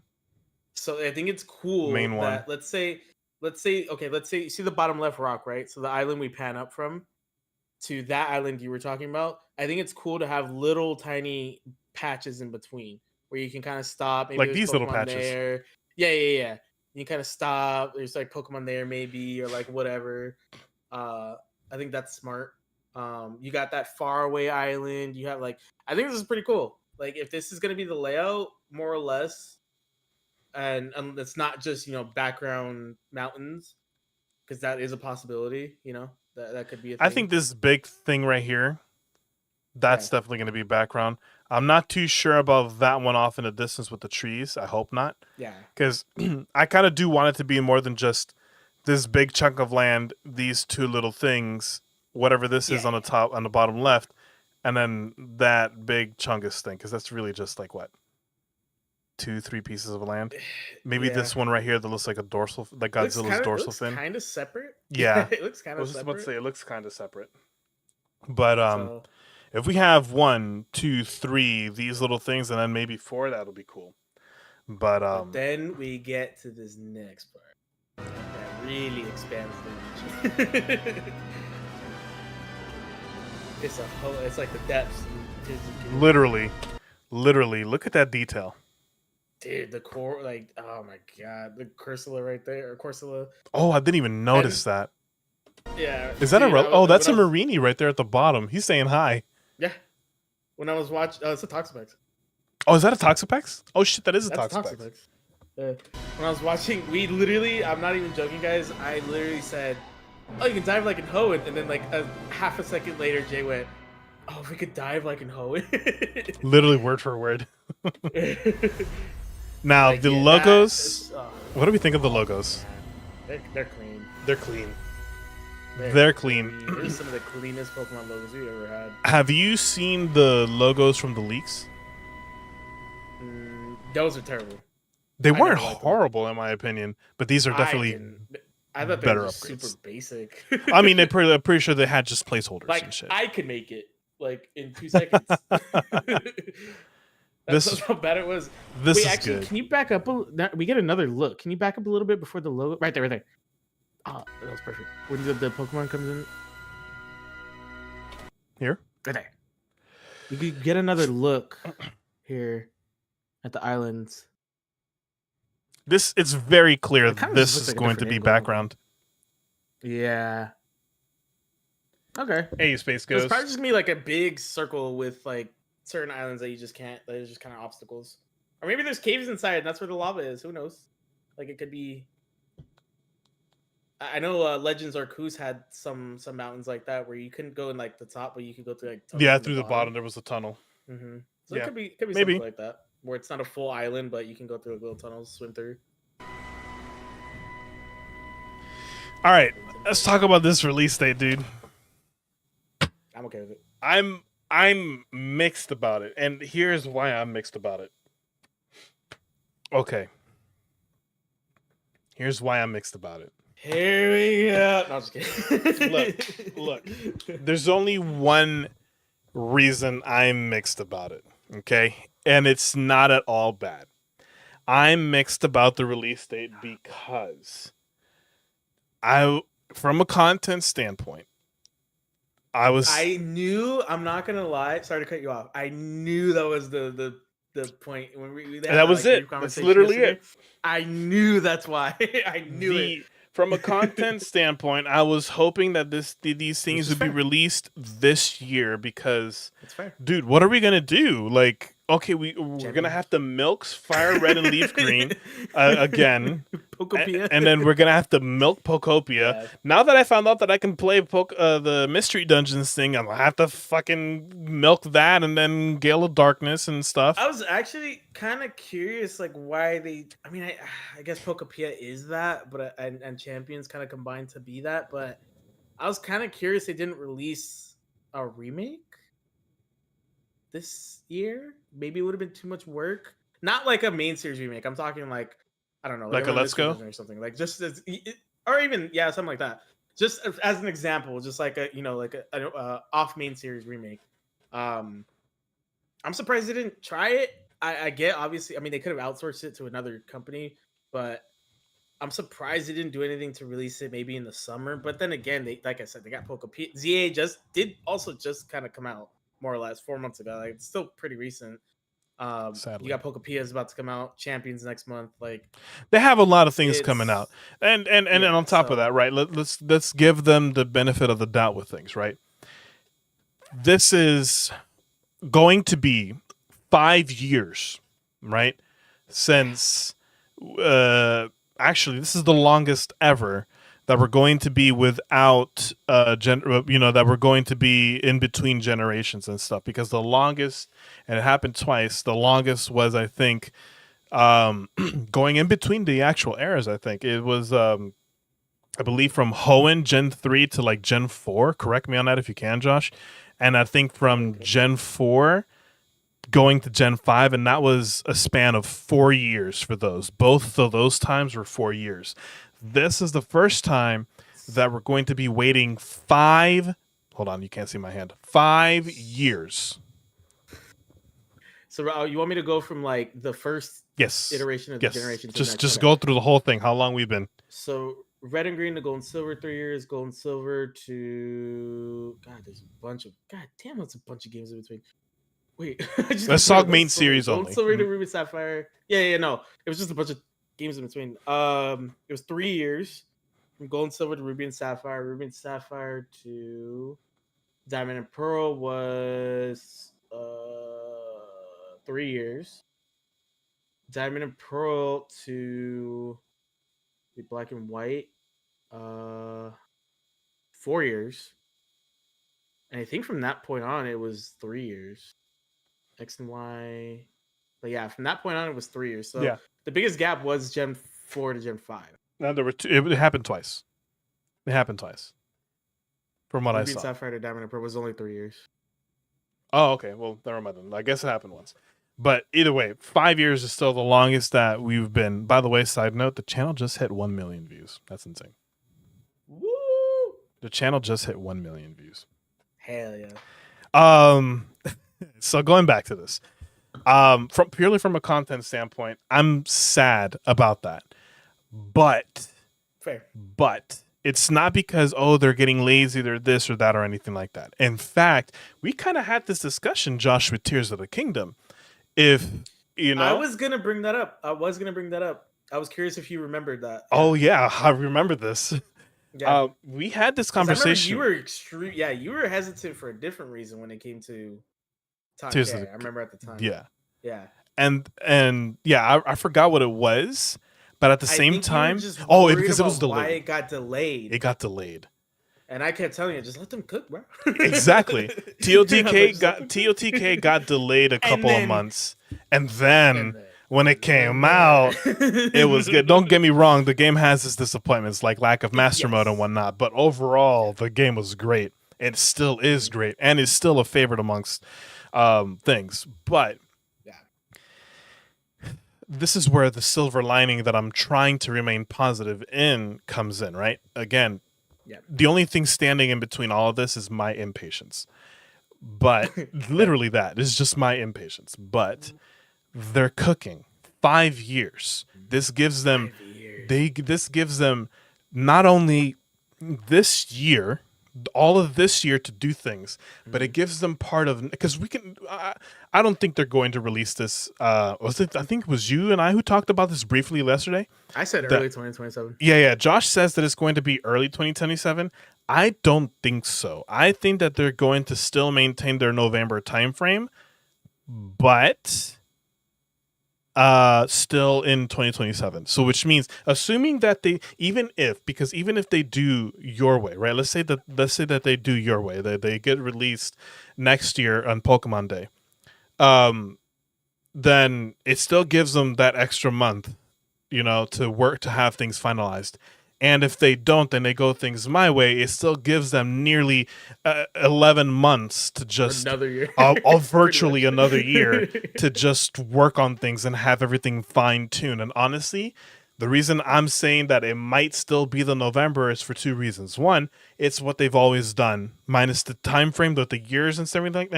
So I think it's cool Main that one. let's say you see the bottom left rock, right? So the island we pan up from to that island you were talking about. I think it's cool to have little tiny patches in between where you can kind of stop. Maybe Like there's these little Pokemon patches. There. Yeah. You kind of stop. There's like Pokemon there maybe or like whatever. I think that's smart. You got that faraway island. You have I think this is pretty cool. Like if this is gonna be the layout, more or less, and it's not just background mountains, because that is a possibility. That could be a thing. I think this big thing right here, that's Yeah. definitely going to be background. I'm not too sure about that one off in the distance with the trees. I hope not. Yeah. Because I kind of do want it to be more than just this big chunk of land, these 2 little things, whatever this is Yeah. on the bottom left, and then that big Chungus thing, because that's really just like what, 2-3 pieces of land. Maybe Yeah. this one right here that looks like a dorsal, like Godzilla's dorsal fin. Kind of separate. Yeah, it looks kind I of was just about to separate. say it looks kind of separate. But So, if we have 1, 2, 3 these little things, and then maybe 4, that'll be cool. But but then we get to this next part that really expands the region. It's like the depths. literally, look at that detail. Dude, the core, like, oh my god, the Cursula right there, or Corsula. Oh, I didn't even notice that. Yeah. Is that dude, oh, that's a when I was- Marini right there at the bottom. He's saying hi. Yeah. When I was watching, it's a Toxapex. Oh, is that a Toxapex? Oh shit, that is a That's Toxapex. Toxapex. When I was watching, we literally, I'm not even joking, guys. I literally said, "Oh, you can dive like in Hoenn," and then like a half a second later, Jay went, "Oh, if we could dive like in Hoenn." Literally word for word. Now Like, the yeah, logos. that is, What do we think of the logos? they're clean. They're clean. They're clean. They're some of the cleanest Pokemon logos we ever had. Have you seen the logos from the leaks? Those are terrible. They never weren't liked them. horrible in my opinion, but these are definitely. I thought they better were just upgrades. super basic. I mean, I'm pretty sure they had just placeholders like and shit. I could make it like in 2 seconds. This- That's how bad it was. This Wait, is actually, good. can you back up? We get another look. Can you back up a little bit before the logo? Right there, right there. Oh, that was perfect. When the Pokemon comes in, Here? right there. You could get another look here at the islands. It's very clear It kinda this just looks is like a going to different be angle, don't it? background. Yeah. Okay. Hey, Space It's Ghost. probably just gonna be like a big circle with like certain islands that you just can't. That is just kind of obstacles. Or maybe there's caves inside, and that's where the lava is. Who knows? Like it could be. I know Legends Arceus had some mountains like that where you couldn't go in like the top, but you could go through like tunnels Yeah, in through the bottom there was a tunnel. Mm-hmm. So Yeah. it could be Maybe. something like that where it's not a full island, but you can go through like, little tunnels, swim through. All right, let's talk about this release date, dude. I'm okay with it. I'm mixed about it, and here's why I'm mixed about it. Okay. Here's why I'm mixed about it. Here we go. No, I'm just kidding. Look. There's only one reason I'm mixed about it, okay? And it's not at all bad. I'm mixed about the release date because from a content standpoint, I knew. I'm not gonna lie. Sorry to cut you off. I knew that was the point when we had that was like, it. brief That's conversation literally yesterday. it. I knew that's why. I knew it. From a content standpoint, I was hoping that these things is would be fair. released this year because, It's fair. dude, what are we gonna do? Like, okay, we're gonna have to milk Fire Red and Leaf Green again, Pokopia. and then we're gonna have to milk Pokopia. Yeah. Now that I found out that I can play the Mystery Dungeons thing, I'm gonna have to fucking milk that, and then Gale of Darkness and stuff. I was actually kind of curious, like why they. I mean, I guess Pokopia is that, but and Champions kind of combined to be that. But I was kind of curious they didn't release a remake this year. Maybe it would have been too much work. Not like a main series remake. I'm talking like I don't know, Like a one Let's Mystery Go? Dungeon or something. Like just or even something like that. Just as an example, just like a off main series remake. I'm surprised they didn't try it. I get obviously. I mean, they could have outsourced it to another company, but I'm surprised they didn't do anything to release it maybe in the summer. But then again, they like I said, they got Pokopia. ZA just kind of come out more or less 4 months ago. Like it's still pretty recent. Sadly. You got Pokopia is about to come out. Champions next month. Like They have a lot of things coming it's- out, and on top of that, right? Let's give them the benefit of the doubt with things, right? This is going to be 5 years, right? Since actually, this is the longest ever that we're going to be without that we're going to be in between generations and stuff, because the longest, and it happened twice, the longest was, I think, going in between the actual eras. I think it was I believe from Hoenn Gen 3 to like Gen 4, correct me on that if you can, Josh, and I think from Gen 4 going to Gen 5, and that was a span of 4 years for those. Both of those times were 4 years. This is the first time that we're going to be waiting 5. Hold on, you can't see my hand. 5 years. So you want me to go from like the first Yes. iteration of the generation to the next? Just Okay. go through the whole thing. How long we've been? So red and green to gold and silver, 3 years. Gold and silver to there's a bunch of that's a bunch of games in between. Wait, Let's talk main series gold only. and silver to ruby sapphire. Yeah, no, it was just a bunch of games in between. It was 3 years from gold and silver to ruby and sapphire. Ruby and sapphire to diamond and pearl was 3 years. Diamond and pearl to the black and white 4 years. And I think from that point on it was 3 years. X and Y. But yeah, from that point on it was 3 years. So Yeah. the biggest gap was Gen 4 to Gen 5. No, there were two. It happened twice. It happened twice. From what Ruby I and saw. Sapphire to Diamond and Pearl was only 3 years. Oh, okay. Well, never mind then. I guess it happened once. But either way, 5 years is still the longest that we've been. By the way, side note, the channel just hit 1 million views. That's insane. Woo! The channel just hit 1 million views. Hell yeah. So going back to this, from a content standpoint, I'm sad about that. But Fair. it's not because, they're getting lazy, they're this or that or anything like that. In fact, we kind of had this discussion, Josh, with Tears of the Kingdom. If, I was going to bring that up. I was curious if you remembered that. Oh, yeah, I remember this. Yeah. We had this 'Cause I remember conversation. you were hesitant for a different reason when it came to Tom Tears K. of the- I remember at the time. Yeah. Yeah. And yeah, I forgot what it was. But at the I same think you were time, just because worried it was about why delayed. it got delayed. It got delayed. And I kept telling you, just let them cook, bro. Exactly. TOTK got delayed a couple of then- months, and then when it came out, it was good. Don't get me wrong, the game has its disappointments, like lack of master mode and whatnot. But overall, the game was great. It still is great, and is still a favorite amongst things. But this is where the silver lining that I'm trying to remain positive in comes in, right? Again, the only thing standing in between all of this is my impatience. But literally that is just my impatience. But they're cooking 5 years. This gives them this gives them not only this year, all of this year to do things, but it gives them part of, because we can I don't think they're going to release this. I think it was you and I who talked about this briefly yesterday. I said early 2027. Yeah. Josh says that it's going to be early 2027. I don't think so. I think that they're going to still maintain their November timeframe, but still in 2027. So which means, assuming that even if they do your way, right? Let's say that they do your way, that they get released next year on Pokemon Day. Then it still gives them that extra month, to work to have things finalized. And if they don't, then they go things my way. It still gives them nearly 11 months to just another year, virtually another year to just work on things and have everything fine tuned. And honestly, the reason I'm saying that it might still be the November is for two reasons. One, it's what they've always done, minus the time frame, the years and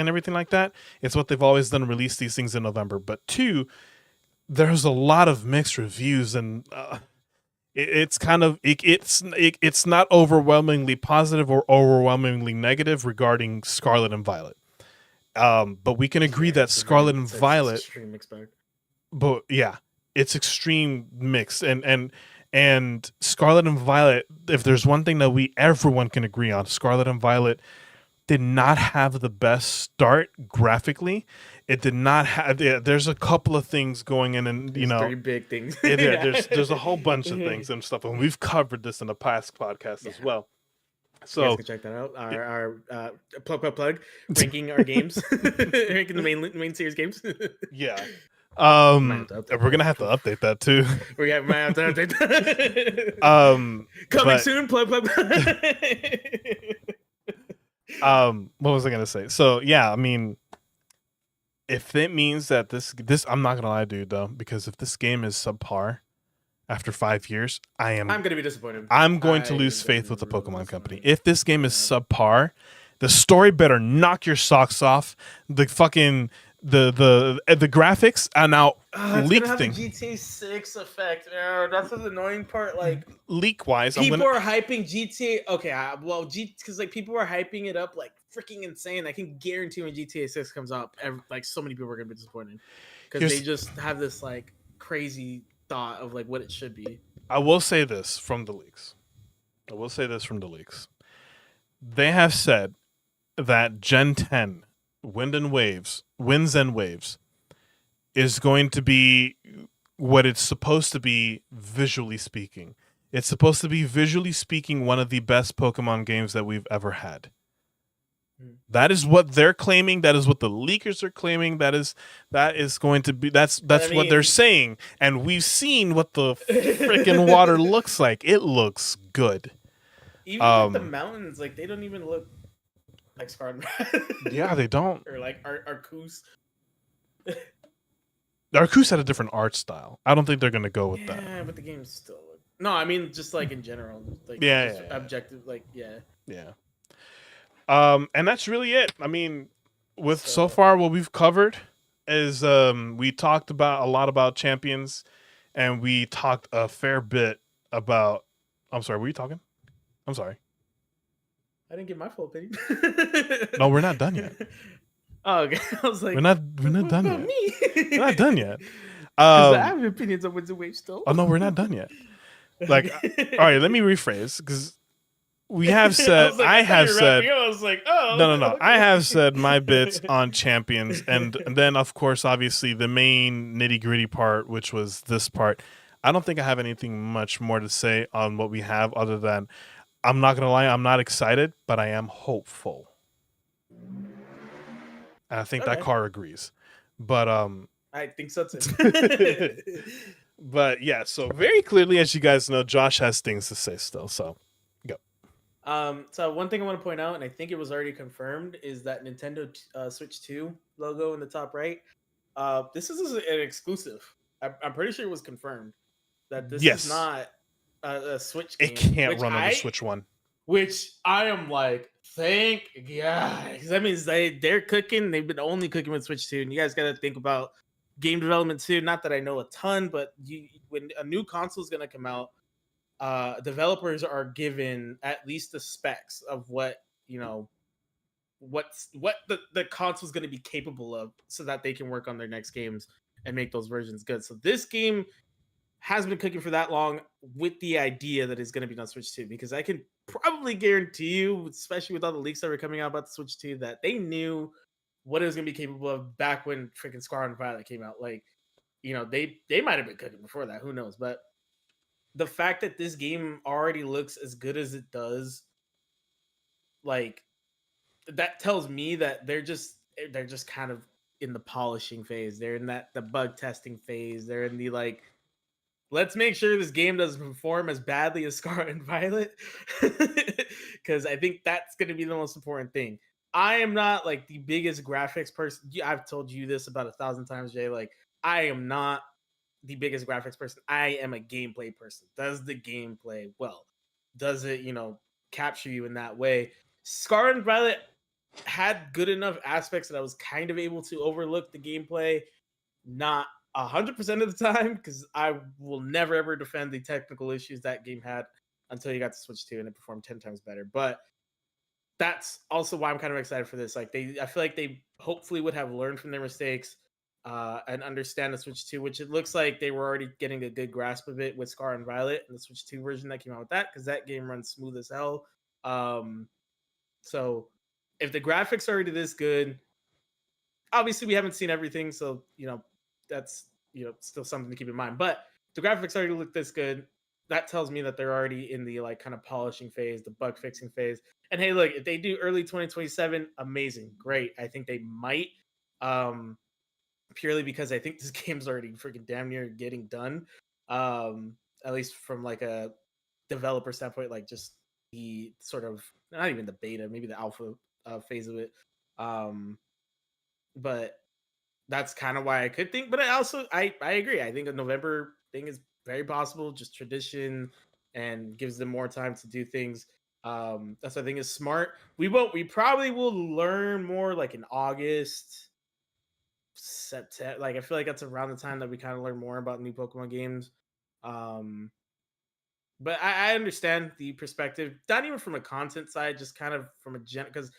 everything like that. It's what they've always done, release these things in November. But two, there's a lot of mixed reviews, and it's kind of it's not overwhelmingly positive or overwhelmingly negative regarding Scarlet and Violet. But we can agree that Scarlet and Violet, extreme mixed bag. But yeah, it's extreme mix, and Scarlet and Violet. If there's one thing that everyone can agree on, Scarlet and Violet did not have the best start graphically. It did not have. There's a couple of things going in, and three big things. There's a whole bunch of things and stuff, and we've covered this in a past podcast as well. So you guys can check that out. Our plug ranking our games, ranking the main series games. Yeah. We're gonna have to update that too. We might have to update that. Coming soon. Plug. What was I gonna say? So yeah, I mean, if it means that this I'm not gonna lie, dude, though, because if this game is subpar after 5 years, I'm gonna be disappointed. I'm going to I lose am gonna faith be with the really Pokemon Company. disappointed. If this game is Yeah. subpar, the story better knock your socks off. The fucking the graphics are now It's leak gonna have thing. the GTA 6 effect. That's the annoying part. Like Leak wise, I'm people gonna are hyping GTA. Okay, because like people are hyping it up like freaking insane. I can guarantee when GTA 6 comes out, like so many people are gonna be disappointed because they Here's- just have this like crazy thought of like what it should be. I will say this from the leaks. They have said that Gen 10 Winds and Waves is going to be what it's supposed to be visually speaking. It's supposed to be visually speaking one of the best Pokemon games that we've ever had. That is what they're claiming. That is what the leakers are claiming. That is going to be that's what they're saying. And we've seen what the freaking water looks like. It looks good. Even like the mountains, like they don't even look like Scarlet. Yeah, they don't. Or like Arceus. Arceus had a different art style. I don't think they're gonna go with that. Yeah, but the game's still. No, I mean just like in general, like Yeah. objective, like yeah. Yeah. And that's really it. I mean, with so far what we've covered is we talked about a lot about champions, and we talked a fair bit about. I'm sorry, were you talking? I'm sorry. I didn't give my full opinion. No, we're not done yet. Oh, okay. I was like, We're not done yet. Me? We're not done yet. Because I have opinions on Winds and Waves still. Oh no, we're not done yet. Like, all right, let me rephrase because we have said I have said. I was like, oh No. okay. I have said my bits on champions, and then of course, obviously, the main nitty gritty part, which was this part. I don't think I have anything much more to say on what we have, other than I'm not gonna lie, I'm not excited, but I am hopeful. And I think that Okay. car agrees. But I think so too. but yeah, so very clearly, as you guys know, Josh has things to say still. So go. So one thing I want to point out, and I think it was already confirmed, is that Nintendo Switch 2 logo in the top right. This is an exclusive. I'm pretty sure it was confirmed that this Yes. is not a Switch game. It can't run on the I- Switch One. Which I am like, thank God, because that means they're cooking. They've been only cooking with Switch 2, and you guys got to think about game development too. Not that I know a ton, but when a new console is going to come out, developers are given at least the specs of what what the console is going to be capable of, so that they can work on their next games and make those versions good. So this game has been cooking for that long with the idea that it's going to be on Switch 2, because I can probably guarantee you, especially with all the leaks that were coming out about the Switch 2, that they knew what it was going to be capable of back when freaking Scarlet and Violet came out. Like, they might have been cooking before that, who knows? But the fact that this game already looks as good as it does, like, that tells me that they're just kind of in the polishing phase. They're in the bug testing phase. They're in the like, let's make sure this game doesn't perform as badly as Scarlet and Violet, because I think that's going to be the most important thing. I am not like the biggest graphics person. I've told you this about 1,000 times, Jay. Like, I am not the biggest graphics person. I am a gameplay person. Does the gameplay well? Does it, capture you in that way? Scarlet and Violet had good enough aspects that I was kind of able to overlook the gameplay. Not 100% of the time, because I will never ever defend the technical issues that game had until you got to Switch 2 and it performed 10 times better. But that's also why I'm kind of excited for this. Like, I feel like they hopefully would have learned from their mistakes and understand the Switch 2, which it looks like they were already getting a good grasp of it with Scarlet and Violet and the Switch 2 version that came out with that, because that game runs smooth as hell. So if the graphics are already this good, obviously we haven't seen everything, so that's still something to keep in mind. But the graphics already look this good. That tells me that they're already in the like kind of polishing phase, the bug fixing phase. And hey, look, if they do early 2027, amazing, great. I think they might, purely because I think this game's already freaking damn near getting done. At least from like a developer standpoint, like just the sort of, not even the beta, maybe the alpha phase of it. But that's kind of why I could think. But I agree. I think a November thing is very possible, just tradition, and gives them more time to do things. That's what I think is smart. We probably will learn more like in August, September. Like I feel like that's around the time that we kind of learn more about new Pokemon games. Um, but I understand the perspective, not even from a content side, just kind of from a because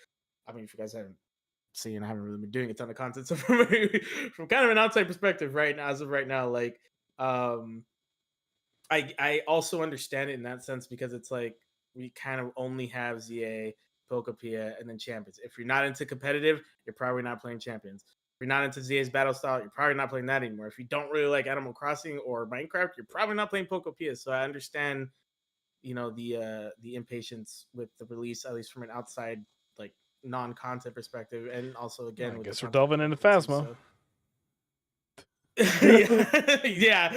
I mean, if you guys haven't seen, I haven't really been doing a ton of content, so from kind of an outside perspective, right now, as of right now, like, I also understand it in that sense because it's like we kind of only have ZA, Pokopia, and then Champions. If you're not into competitive, you're probably not playing Champions. If you're not into ZA's battle style, you're probably not playing that anymore. If you don't really like Animal Crossing or Minecraft, you're probably not playing Pokopia. So I understand, the impatience with the release, at least from an outside like non-content perspective, and also again I with guess the we're content delving into perspective, Phasma. too, so. Yeah.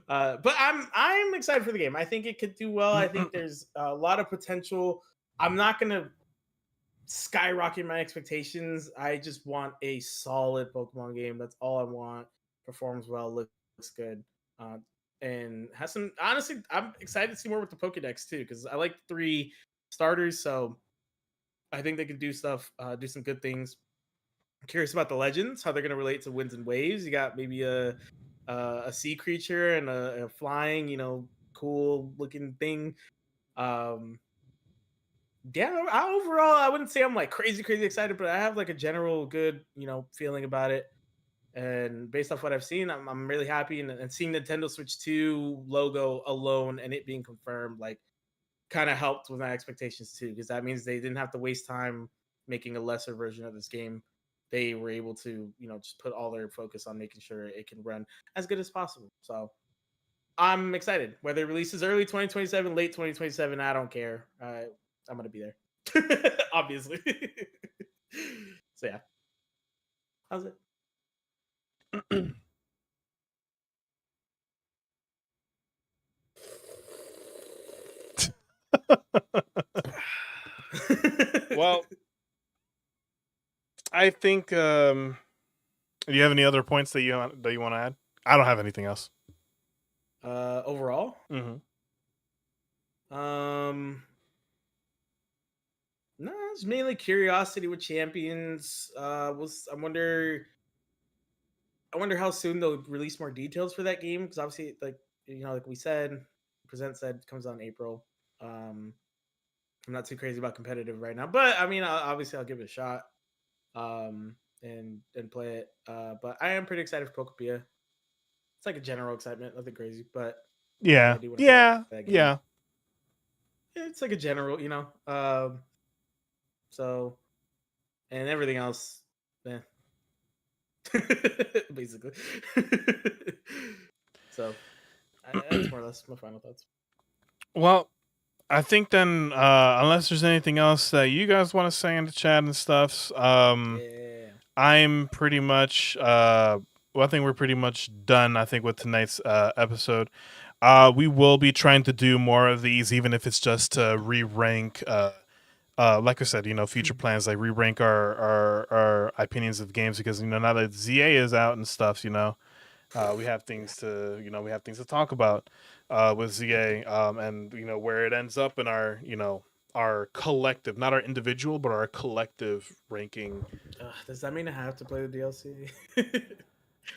But I'm excited for the game. I think it could do well. I think there's a lot of potential. I'm not gonna skyrocket my expectations. I just want a solid Pokemon game. That's all I want. Performs well, looks good, and has some. Honestly, I'm excited to see more with the Pokedex too, because I like 3 starters. So I think they can do stuff, do some good things. I'm curious about the legends, how they're going to relate to winds and waves. You got maybe a sea creature and a flying, cool looking thing. Um, yeah, overall, I wouldn't say I'm like crazy excited, but I have like a general good, feeling about it. And based off what I've seen, I'm really happy. And seeing Nintendo Switch 2 logo alone and it being confirmed, like, kind of helped with my expectations too, because that means they didn't have to waste time making a lesser version of this game. They were able to, just put all their focus on making sure it can run as good as possible. So I'm excited. Whether it releases early 2027, late 2027, I don't care. I'm gonna be there, obviously. So yeah, how's it? Well, I think. Do you have any other points that you want to add? I don't have anything else. Overall, Mm-hmm. no, it's mainly curiosity with Champions. I wonder how soon they'll release more details for that game, because obviously, like, like we said, Present said it comes out in April. I'm not too crazy about competitive right now, but I mean, obviously, I'll give it a shot, and play it. But I am pretty excited for Pokopia. It's like a general excitement, nothing crazy, but Yeah, I do want to play that game. yeah. It's like a general, So, and everything else, eh. Basically. So that's more or less my final thoughts. Well, I think then, unless there's anything else that you guys want to say in the chat and stuff, Yeah. I'm pretty much. I think we're pretty much done. I think with tonight's episode, we will be trying to do more of these, even if it's just to re-rank. Like I said, future plans, like re-rank our opinions of games, because now that ZA is out and stuff, we have things to talk about with ZA, and where it ends up in our collective, not our individual, but our collective ranking. Does that mean I have to play the DLC?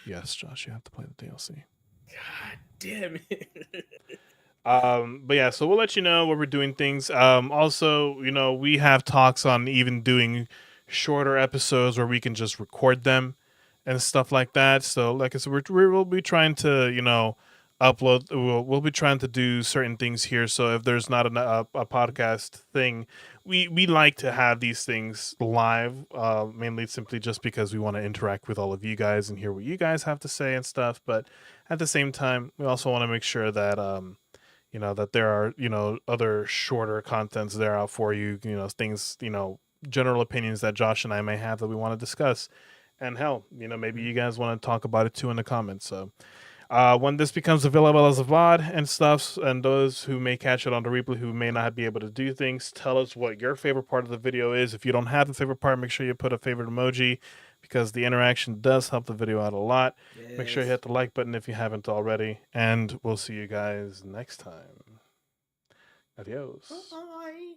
Yes, Josh, you have to play the DLC. God damn it. But yeah, so we'll let you know where we're doing things. Also, we have talks on even doing shorter episodes where we can just record them and stuff like that. So, like I said, we'll be trying to, upload. We'll be trying to do certain things here. So if there's not a podcast thing, we like to have these things live, mainly simply just because we want to interact with all of you guys and hear what you guys have to say and stuff. But at the same time, we also want to make sure that that there are, other shorter contents there out for you, things, general opinions that Josh and I may have that we want to discuss. And hell, maybe you guys want to talk about it too in the comments. So, When this becomes available as a VOD and stuff, and those who may catch it on the replay who may not be able to do things, tell us what your favorite part of the video is. If you don't have the favorite part, make sure you put a favorite emoji, because the interaction does help the video out a lot. Make sure you hit the like button if you haven't already, and we'll see you guys next time. Adios. Bye.